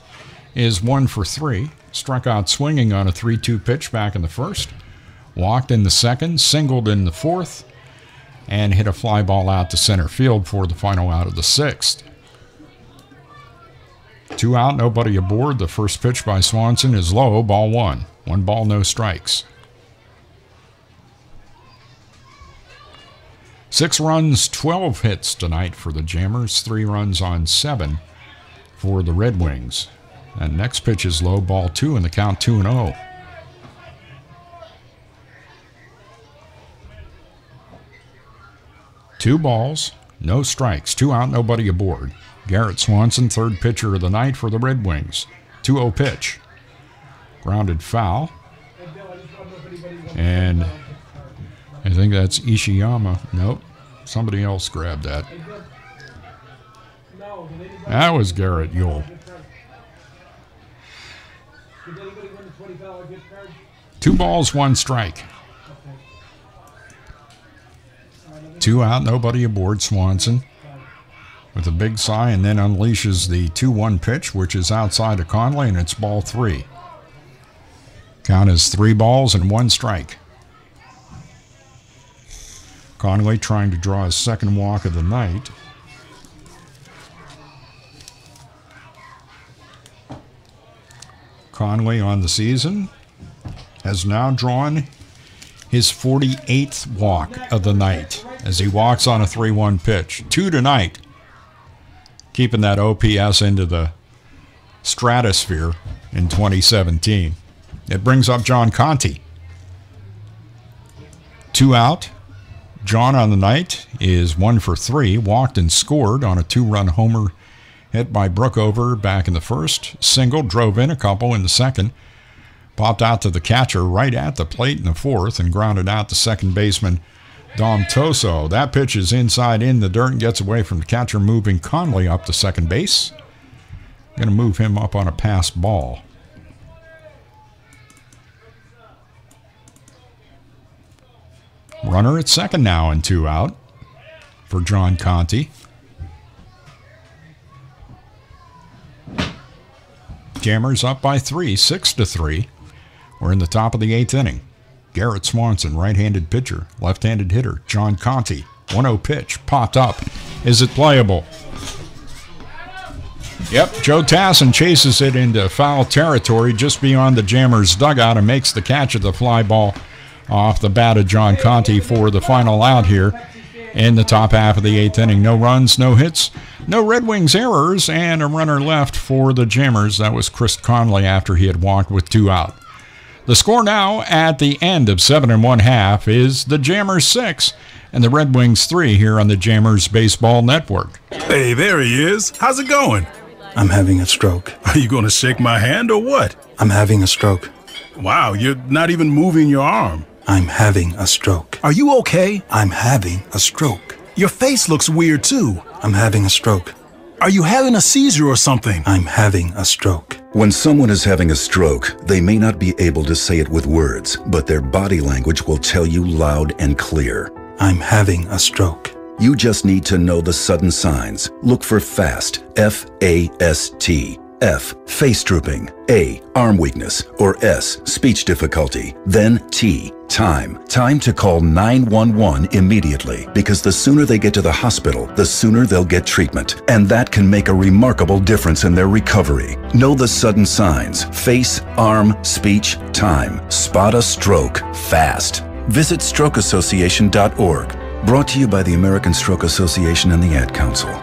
C: is 1 for 3. Struck out swinging on a 3-2 pitch back in the 1st. Walked in the 2nd, singled in the 4th, and hit a fly ball out to center field for the final out of the 6th. 2 out, nobody aboard. The first pitch by Swanson is low, ball 1. 1 ball, no strikes. 6 runs, 12 hits tonight for the Jammers. 3 runs on 7 for the Red Wings. And next pitch is low, ball 2, and the count 2-0. Two balls, no strikes. 2 out, nobody aboard. Garrett Swanson, third pitcher of the night for the Red Wings. 2-0 pitch. Grounded foul. And I think that's Ishiyama. Nope. Somebody else grabbed that. That was Garrett Yule. 2 balls, 1 strike. 2 out, nobody aboard. Swanson with a big sigh, and then unleashes the 2-1 pitch, which is outside of Conley, and it's ball 3. Count is 3 balls and 1 strike. Conley trying to draw his second walk of the night. Conley on the season has now drawn his 48th walk of the night as he walks on a 3-1 pitch. 2 tonight, keeping that OPS into the stratosphere in 2017. It brings up John Conti. 2 out. John on the night is 1 for 3, walked and scored on a 2-run homer hit by Brookover back in the first. Single, drove in a couple in the second. Popped out to the catcher right at the plate in the fourth and grounded out to second baseman Dom Toso. That pitch is inside in the dirt and gets away from the catcher, moving Conley up to second base. Going to move him up on a pass ball. Runner at second now and 2 out for John Conti. Jammers up by 3, 6-3. We're in the top of the 8th inning. Garrett Swanson, right-handed pitcher, left-handed hitter. John Conti, 1-0 pitch, popped up. Is it playable? Yep, Joe Tassin chases it into foul territory just beyond the Jammers' dugout and makes the catch of the fly ball off the bat of John Conti for the final out here in the top half of the 8th inning. No runs, no hits, no Red Wings errors, and a runner left for the Jammers. That was Chris Conley after he had walked with 2 out. The score now at the end of 7 1/2 is the Jammers 6 and the Red Wings 3 here on the Jammers Baseball Network.
S: Hey, there he is. How's it going?
R: I'm having a stroke.
S: Are you going to shake my hand or what?
R: I'm having a stroke.
S: Wow, you're not even moving your arm.
R: I'm having a stroke.
S: Are you okay?
R: I'm having a stroke.
S: Your face looks weird too.
R: I'm having a stroke.
S: Are you having a seizure or something?
R: I'm having a stroke.
T: When someone is having a stroke, they may not be able to say it with words, but their body language will tell you loud and clear.
R: I'm having a stroke.
T: You just need to know the sudden signs. Look for FAST, F-A-S-T. F, face drooping. A, arm weakness. Or S, speech difficulty. Then T, time. Time to call 911 immediately, because the sooner they get to the hospital, the sooner they'll get treatment. And that can make a remarkable difference in their recovery. Know the sudden signs. Face, arm, speech, time. Spot a stroke fast. Visit strokeassociation.org. Brought to you by the American Stroke Association and the Ad Council.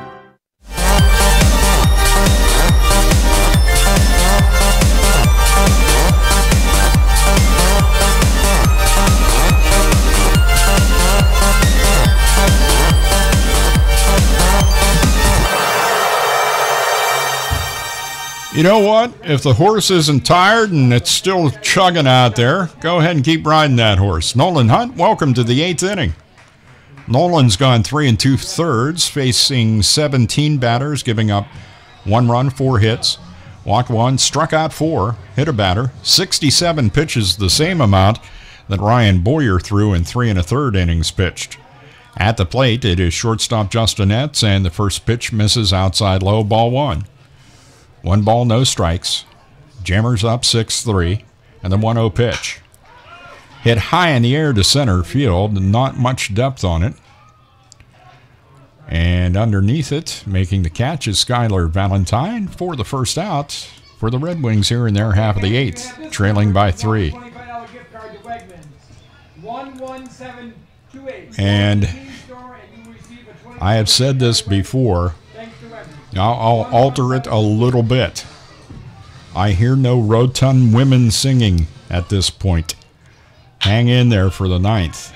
C: You know what? If the horse isn't tired and it's still chugging out there, go ahead and keep riding that horse. Nolan Hunt, welcome to the 8th inning. Nolan's gone 3 2/3, facing 17 batters, giving up 1 run, 4 hits, walked 1, struck out 4, hit a batter, 67 pitches, the same amount that Ryan Boyer threw in 3 1/3 innings pitched. At the plate, it is shortstop Justin Etz, and the first pitch misses outside low, ball 1. 1 ball, no strikes. Jammers up 6-3, and the 1-0 pitch. Hit high in the air to center field, not much depth on it. And underneath it, making the catch, is Skylar Valentine for the first out for the Red Wings here in their half of the 8th, trailing by 3. And I have said this before. I'll alter it a little bit. I hear no rotund women singing at this point. Hang in there for the 9th,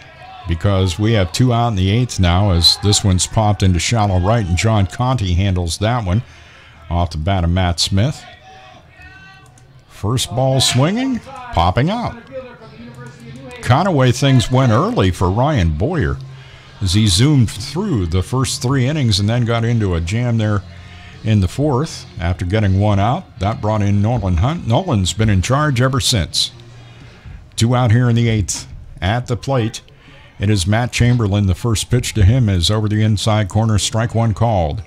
C: because we have 2 out in the 8th now, as this one's popped into shallow right, and John Conti handles that one off the bat of Matt Smith. First ball swinging, popping out. Kind of way things went early for Ryan Boyer, as he zoomed through the first 3 innings and then got into a jam there in the 4th after getting 1 out. That brought in Nolan Hunt. Nolan's been in charge ever since. 2 out here in the 8th. At the plate, it is Matt Chamberlain. The first pitch to him is over the inside corner, strike 1 called.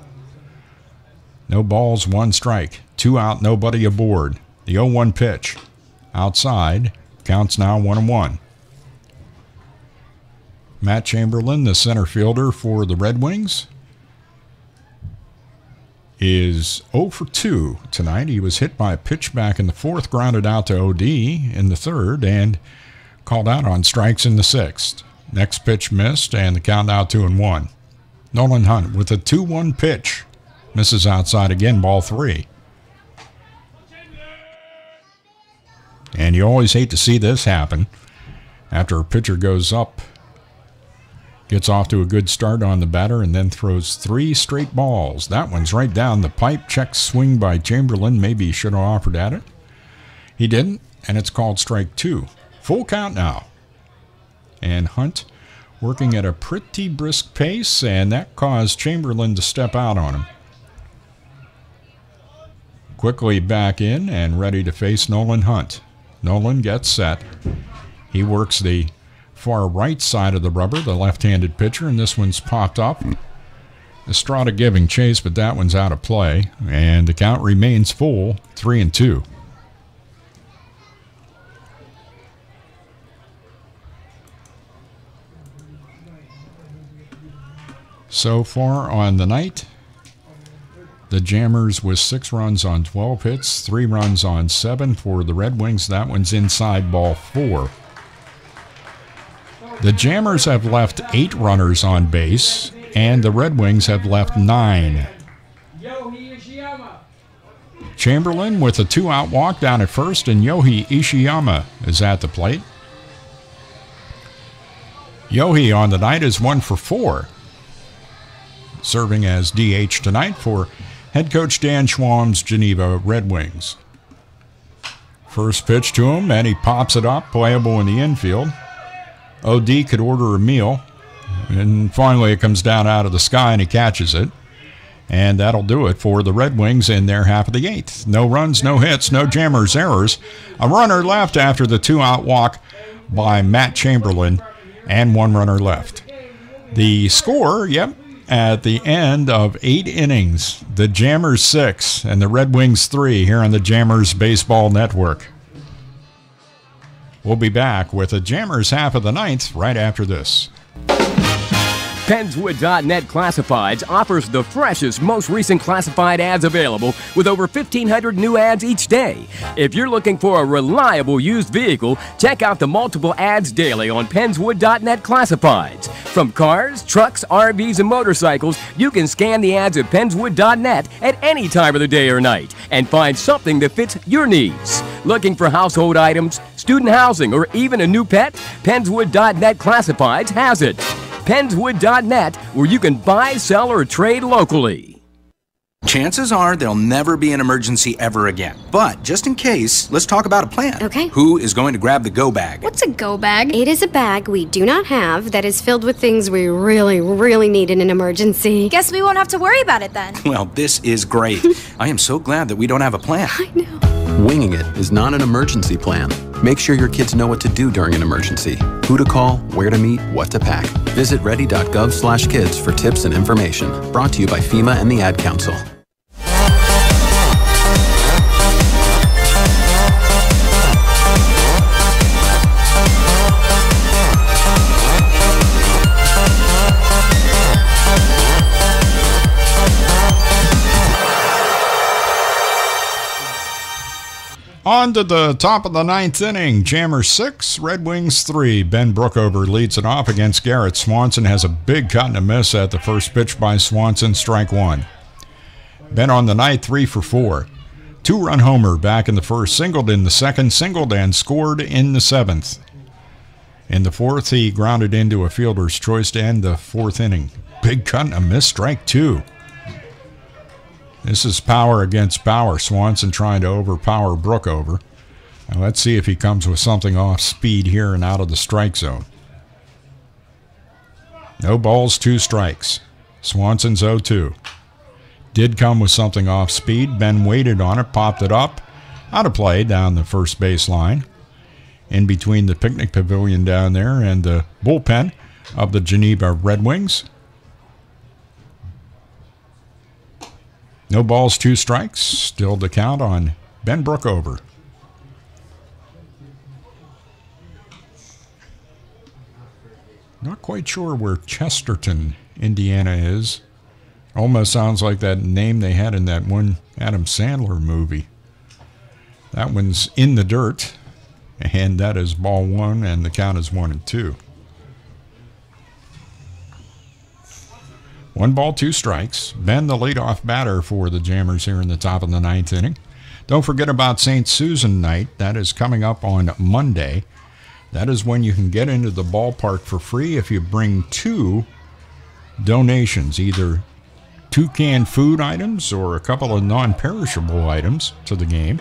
C: No balls, 1 strike. 2 out, nobody aboard. The 0-1 pitch. Outside count's now 1-1. Matt Chamberlain, the center fielder for the Red Wings, is 0 for 2 tonight. He was hit by a pitch back in the fourth, grounded out to OD in the third, and called out on strikes in the sixth. Next pitch missed, and the count now 2-1. Nolan Hunt with a 2-1 pitch. Misses outside again, ball 3. And you always hate to see this happen. After a pitcher goes up, gets off to a good start on the batter, and then throws 3 straight balls. That one's right down the pipe. Check swing by Chamberlain. Maybe he should have offered at it. He didn't, and it's called strike 2. Full count now. And Hunt working at a pretty brisk pace, and that caused Chamberlain to step out on him. Quickly back in and ready to face Nolan Hunt. Nolan gets set. He works the far right side of the rubber, the left-handed pitcher, and this one's popped up. Estrada giving chase, but that one's out of play, and the count remains full, 3-2. So far on the night, the Jammers with 6 runs on 12 hits, 3 runs on 7 for the Red Wings. That one's inside, ball 4. The Jammers have left 8 runners on base, and the Red Wings have left 9. Chamberlain with a 2-out walk down at first, and Yohei Ishiyama is at the plate. Yohei on the night is 1 for 4. Serving as DH tonight for head coach Dan Schwam's Geneva Red Wings. First pitch to him, and he pops it up, playable in the infield. OD could order a meal, and finally it comes down out of the sky and he catches it. And that'll do it for the Red Wings in their half of the 8th. No runs, no hits, no Jammers errors. A runner left after the 2-out walk by Matt Chamberlain, and 1 runner left. The score, at the end of 8 innings, the Jammers 6 and the Red Wings 3 here on the Jammers Baseball Network. We'll be back with the Jammers half of the 9th right after this.
H: Pennswood.net Classifieds offers the freshest, most recent classified ads available with over 1,500 new ads each day. If you're looking for a reliable used vehicle, check out the multiple ads daily on Pennswood.net Classifieds. From cars, trucks, RVs, and motorcycles, you can scan the ads at Pennswood.net at any time of the day or night and find something that fits your needs. Looking for household items, student housing, or even a new pet? Pennswood.net Classifieds has it. Pennswood.net, where you can buy, sell, or trade locally.
U: Chances are there'll never be an emergency ever again. But just in case, let's talk about a plan.
V: Okay.
U: Who is going to grab the go bag?
V: What's a go bag? It is a bag we do not have that is filled with things we really, really need in an emergency.
W: Guess we won't have to worry about it then.
U: Well, this is great. I am so glad that we don't have a plan.
V: I know.
X: Winging it is not an emergency plan. Make sure your kids know what to do during an emergency, who to call, where to meet, what to pack. Visit ready.gov/kids for tips and information. Brought to you by FEMA and the Ad Council.
C: On to the top of the 9th inning. Jammers 6, Red Wings 3. Ben Brookover leads it off against Garrett. Swanson has a big cut and a miss at the first pitch by Swanson, strike 1. Ben on the night, 3 for 4. 2-run homer back in the first, singled in the second, singled and scored in the 7th. In the 4th, he grounded into a fielder's choice to end the 4th inning. Big cut and a miss, strike 2. This is power against power. Swanson trying to overpower Brookover. Now let's see if he comes with something off speed here and out of the strike zone. No balls, 2 strikes. Swanson's 0-2. Did come with something off speed. Ben waited on it, popped it up. Out of play down the first base line. In between the picnic pavilion down there and the bullpen of the Geneva Red Wings. No balls, 2 strikes. Still to count on Ben Brookover. quite sure where Chesterton, Indiana is. Almost sounds like that name they had in that one Adam Sandler movie. That one's in the dirt, and that is ball one, and the count is 1-2. 1 ball, 2 strikes. Ben, the leadoff batter for the Jammers here in the top of the 9th inning. Don't forget about St. Susan night. That is coming up on Monday. That is when you can get into the ballpark for free if you bring 2 donations, either 2 canned food items or a couple of non-perishable items to the game.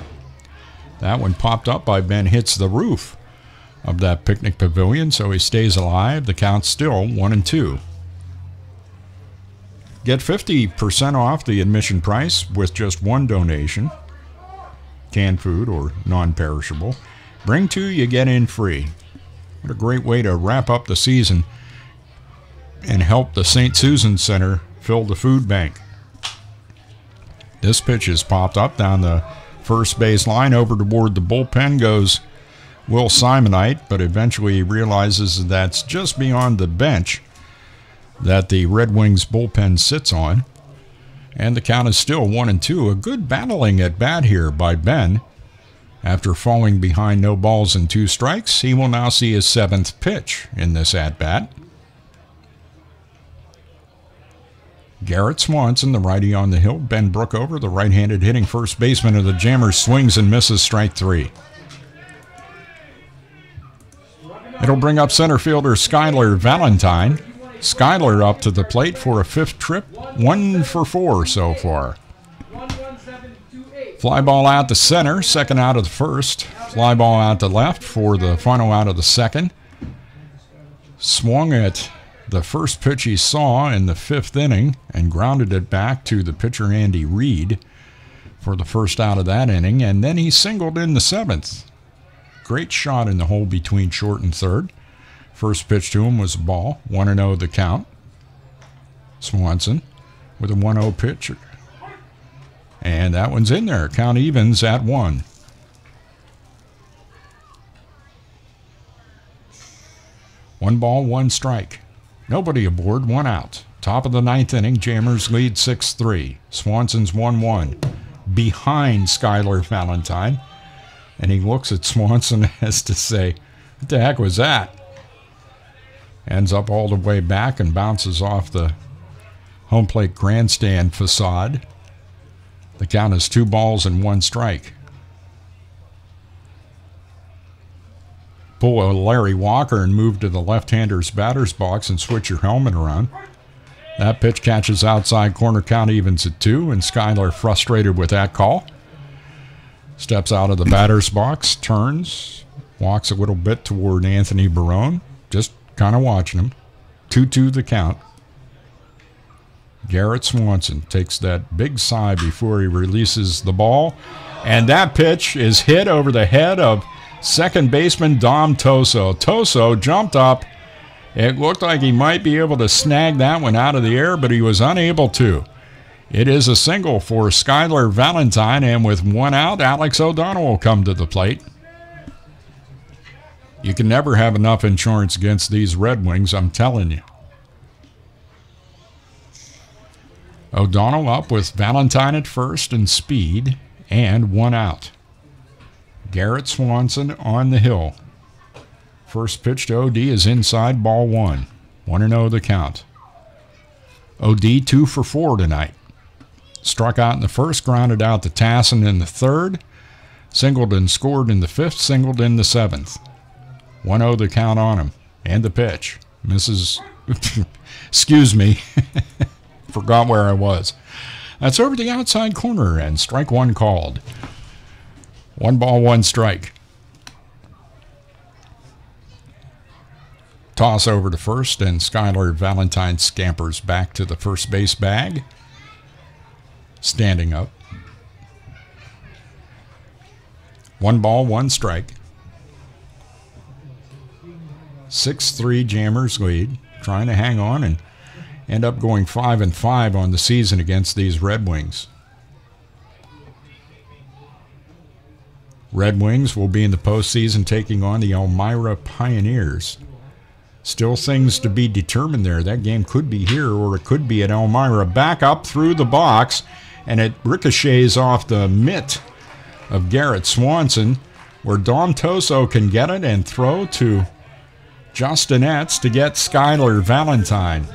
C: That one popped up by Ben, hits the roof of that picnic pavilion, so he stays alive. The count's still 1-2. Get 50% off the admission price with just 1 donation, canned food or non-perishable. Bring 2, you get in free. What a great way to wrap up the season and help the St. Susan Center fill the food bank. This pitch is popped up down the first base line. Over toward the bullpen goes Will Simonite, but eventually he realizes that's just beyond the bench that the Red Wings bullpen sits on. And the count is still 1-2. A good battling at bat here by Ben. After falling behind no balls and 2 strikes, he will now see his 7th pitch in this at-bat. Garrett Swanson, the righty on the hill. Ben Brookover, the right-handed hitting first baseman of the Jammers, swings and misses, strike 3. It'll bring up center fielder Skylar Valentine. Skylar up to the plate for a 5th trip, 1 for 4 so far. Fly ball out to center, second out of the first. Fly ball out to left for the final out of the second. Swung at the first pitch he saw in the 5th inning and grounded it back to the pitcher Andy Reid for the first out of that inning, and then he singled in the 7th. Great shot in the hole between short and third. First pitch to him was a ball, 1-0 the count. Swanson with a 1-0 pitch. And that one's in there. Count evens at 1. One ball, 1 strike. Nobody aboard, 1 out. Top of the 9th inning, Jammers lead 6-3. Swanson's 1-1. Behind Skylar Valentine. And he looks at Swanson as to say, what the heck was that? Ends up all the way back and bounces off the home plate grandstand facade. The count is 2 balls and 1 strike. Pull a Larry Walker and move to the left-hander's batter's box and switch your helmet around. That pitch catches outside corner, count evens at 2, and Skylar, frustrated with that call, steps out of the batter's box, turns, walks a little bit toward Anthony Barone, just kind of watching him. 2-2 the count. Garrett Swanson takes that big sigh before he releases the ball, and that pitch is hit over the head of second baseman Dom Toso. Toso jumped up. It looked like he might be able to snag that one out of the air, but he was unable to. It is a single for Skylar Valentine, and with 1 out, Alex O'Donnell will come to the plate. You can never have enough insurance against these Red Wings, I'm telling you. O'Donnell up with Valentine at first and speed, and 1 out. Garrett Swanson on the hill. First pitch to OD is inside, ball 1. 1-0 the count. OD 2 for 4 tonight. Struck out in the first, grounded out to Tassin in the 3rd. Singled and scored in the 5th, singled in the 7th. 1-0 the count on him. And the pitch. Misses. Excuse me. Forgot where I was. That's over the outside corner, and strike 1 called. 1 ball, 1 strike. Toss over to first, and Skylar Valentine scampers back to the first base bag. Standing up. 1 ball, 1 strike. 6-3 Jammers lead. Trying to hang on and end up going 5-5 on the season against these Red Wings. Red Wings will be in the postseason taking on the Elmira Pioneers. Still things to be determined there. That game could be here or it could be at Elmira. Back up through the box, and it ricochets off the mitt of Garrett Swanson, where Dom Toso can get it and throw to Justin Etz to get Skylar Valentine.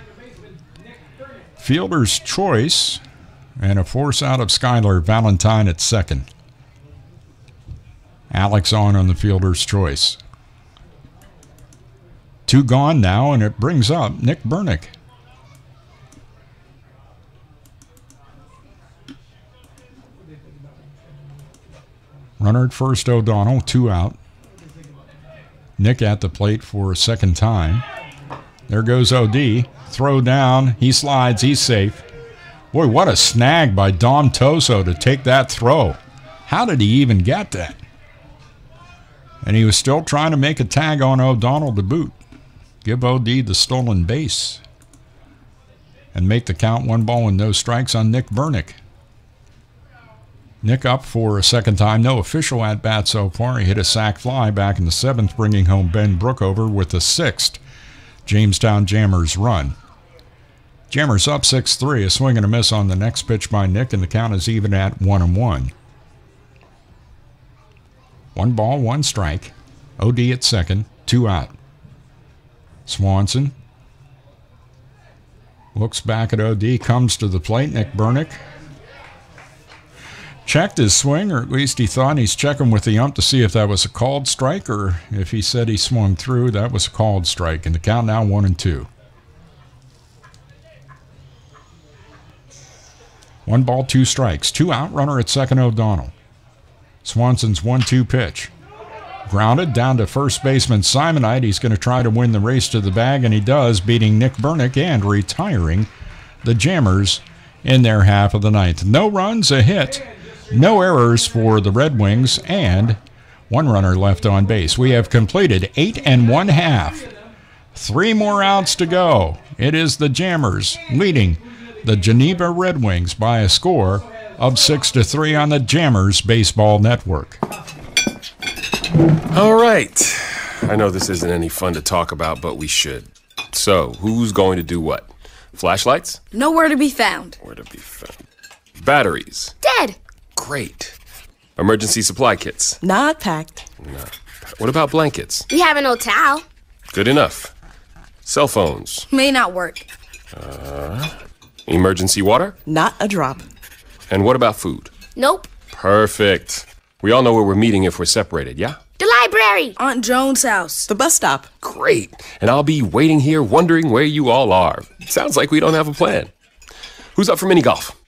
C: Fielder's choice, and a force out of Skylar Valentine at second. Alex on the fielder's choice. 2 gone now, and it brings up Nick Bernick. Runner at first, O'Donnell, 2 out. Nick at the plate for a second time. There goes OD. Throw down. He slides. He's safe. Boy, what a snag by Dom Toso to take that throw. How did he even get that? And he was still trying to make a tag on O'Donnell to boot. Give OD the stolen base. And make the count 1 ball and no strikes on Nick Bernick. Nick up for a second time. No official at-bat so far. He hit a sac fly back in the 7th, bringing home Ben Brookover with the 6th Jamestown Jammers run. Jammers up 6-3. A swing and a miss on the next pitch by Nick, and the count is even at 1-1. 1 ball, 1 strike. OD at second, 2 out. Swanson looks back at OD, comes to the plate. Nick Bernick checked his swing, or at least he thought. He's checking with the ump to see if that was a called strike, or if he said he swung through, that was a called strike. And the count now 1-2. 1 ball, 2 strikes. 2 out, runner at second, O'Donnell. Swanson's 1-2 pitch. Grounded down to first baseman Simonite. He's going to try to win the race to the bag, and he does, beating Nick Bernick and retiring the Jammers in their half of the ninth. No runs, a hit, no errors for the Red Wings, and 1 runner left on base. We have completed 8 1/2. 3 more outs to go. It is the Jammers leading the Geneva Red Wings by a score of 6-3 on the Jammers Baseball Network.
A: All right. I know this isn't any fun to talk about, but we should. So, who's going to do what? Flashlights?
B: Nowhere to be found.
A: Where to be found? Batteries?
B: Dead.
A: Great. Emergency supply kits?
B: Not packed.
A: No. What about blankets?
D: We have an old towel.
A: Good enough. Cell phones?
B: May not work.
A: Emergency water?
B: Not a drop.
A: And what about food?
D: Nope.
A: Perfect. We all know where we're meeting if we're separated, yeah?
D: The library.
B: Aunt Joan's house. The bus stop.
A: Great. And I'll be waiting here wondering where you all are. Sounds like we don't have a plan. Who's up for mini golf?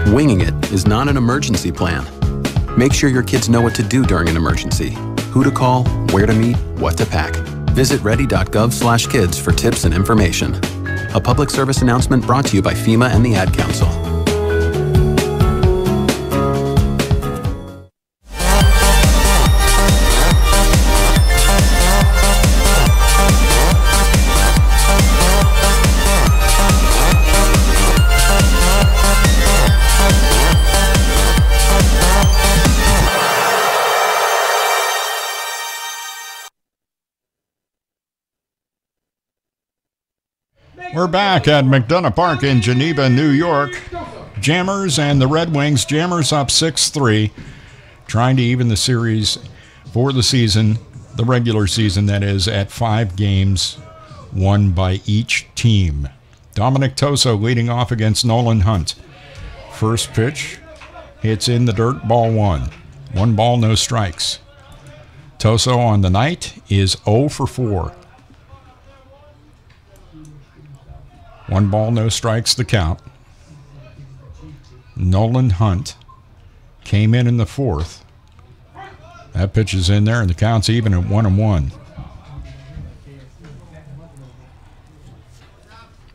X: Winging it is not an emergency plan. Make sure your kids know what to do during an emergency. Who to call, where to meet, what to pack. Visit ready.gov/kids for tips and information. A public service announcement brought to you by FEMA and the Ad Council.
C: We're back at McDonough Park in Geneva, New York. Jammers and the Red Wings. Jammers up 6-3, trying to even the series for the season, the regular season, that is, at 5 games, won by each team. Dominic Toso leading off against Nolan Hunt. First pitch hits in the dirt, ball 1. 1 ball, no strikes. Toso on the night is 0 for 4. 1 ball, no strikes, the count. Nolan Hunt came in the 4th. That pitch is in there, and the count's even at 1-1.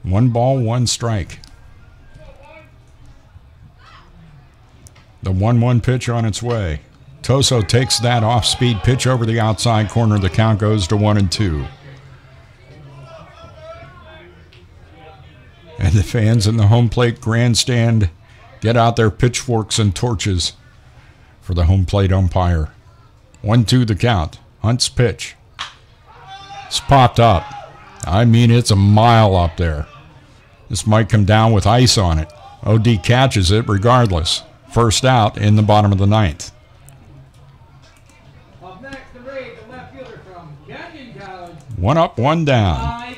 C: 1 ball, 1 strike. The 1-1 pitch on its way. Toso takes that off-speed pitch over the outside corner. The count goes to 1-2. And the fans in the home plate grandstand get out their pitchforks and torches for the home plate umpire. 1-2 the count. Hunt's pitch. It's popped up. I mean, it's a mile up there. This might come down with ice on it. OD catches it regardless. First out in the bottom of the ninth.
E: Up next, the Rays, the left fielder from Canyon College.
C: One up, one down.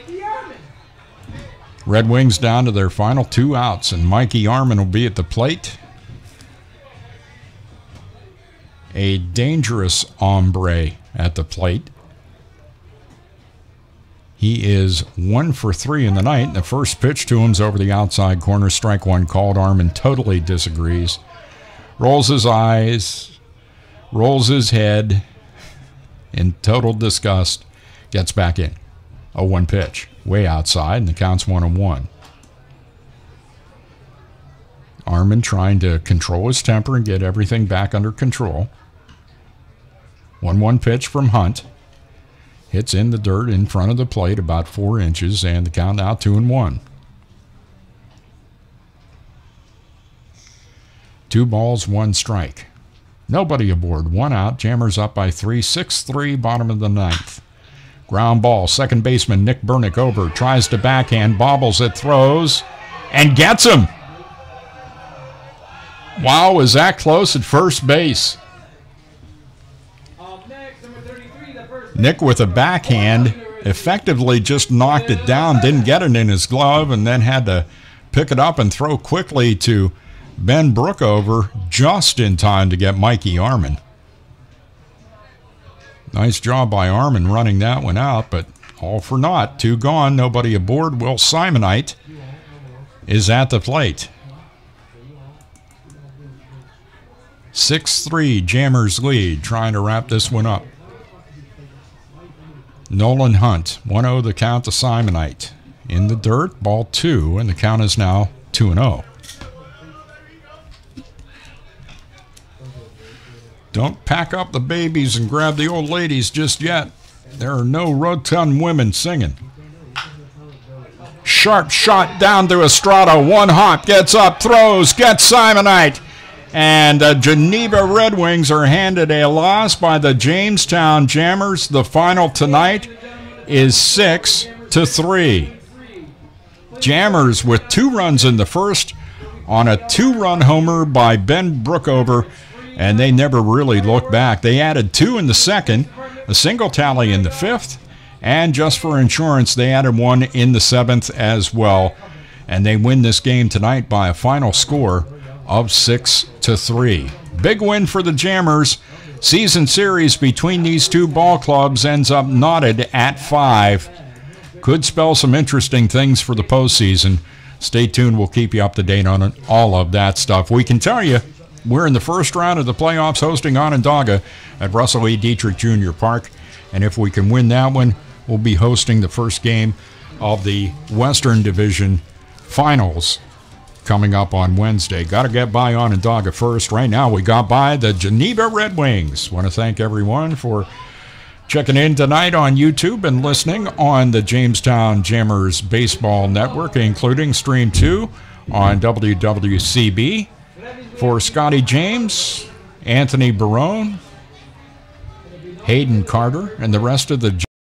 C: Red Wings down to their final 2 outs, and Mikey Armin will be at the plate. A dangerous hombre at the plate. He is 1 for 3 in the night. The first pitch to him's over the outside corner. Strike one called. Armin totally disagrees. Rolls his eyes, rolls his head in total disgust, gets back in. 0-1 pitch, way outside, and the count's 1-1. Armin trying to control his temper and get everything back under control. 1-1 pitch from Hunt. Hits in the dirt in front of the plate about 4 inches, and the count now 2-1. 2 balls, 1 strike. Nobody aboard, 1 out. Jammers up by 3, 6-3, bottom of the ninth. Ground ball, second baseman Nick Burnick over, tries to backhand, bobbles it, throws, and gets him. Wow, was that close at first base. Nick with a backhand effectively just knocked it down, didn't get it in his glove, and then had to pick it up and throw quickly to Ben Brookover just in time to get Mikey Armin. Nice job by Armin running that one out, but all for naught. 2 gone, nobody aboard. Will Simonite is at the plate. 6-3, Jammers lead, trying to wrap this one up. Nolan Hunt, 1-0 the count to Simonite. In the dirt, ball 2, and the count is now 2-0. Don't pack up the babies and grab the old ladies just yet. There are no rotund women singing. Sharp shot down to Estrada. 1 hop, gets up, throws, gets Simonite. And the Geneva Red Wings are handed a loss by the Jamestown Jammers. The final tonight is 6-3. Jammers with 2 runs in the first on a 2-run homer by Ben Brookover, and they never really looked back. They added 2 in the second, a single tally in the 5th, and just for insurance, they added 1 in the 7th as well. And they win this game tonight by a final score of 6-3. Big win for the Jammers. Season series between these 2 ball clubs ends up knotted at 5. Could spell some interesting things for the postseason. Stay tuned. We'll keep you up to date on all of that stuff. We can tell you we're in the first round of the playoffs hosting Onondaga at Russell E. Dietrich Jr. Park. And if we can win that one, we'll be hosting the first game of the Western Division Finals coming up on Wednesday. Got to get by Onondaga first. Right now, we got by the Geneva Red Wings. Want to thank everyone for checking in tonight on YouTube and listening on the Jamestown Jammers Baseball Network, including Stream 2 on WWCB. For Scotty James, Anthony Barone, Hayden Carter, and the rest of the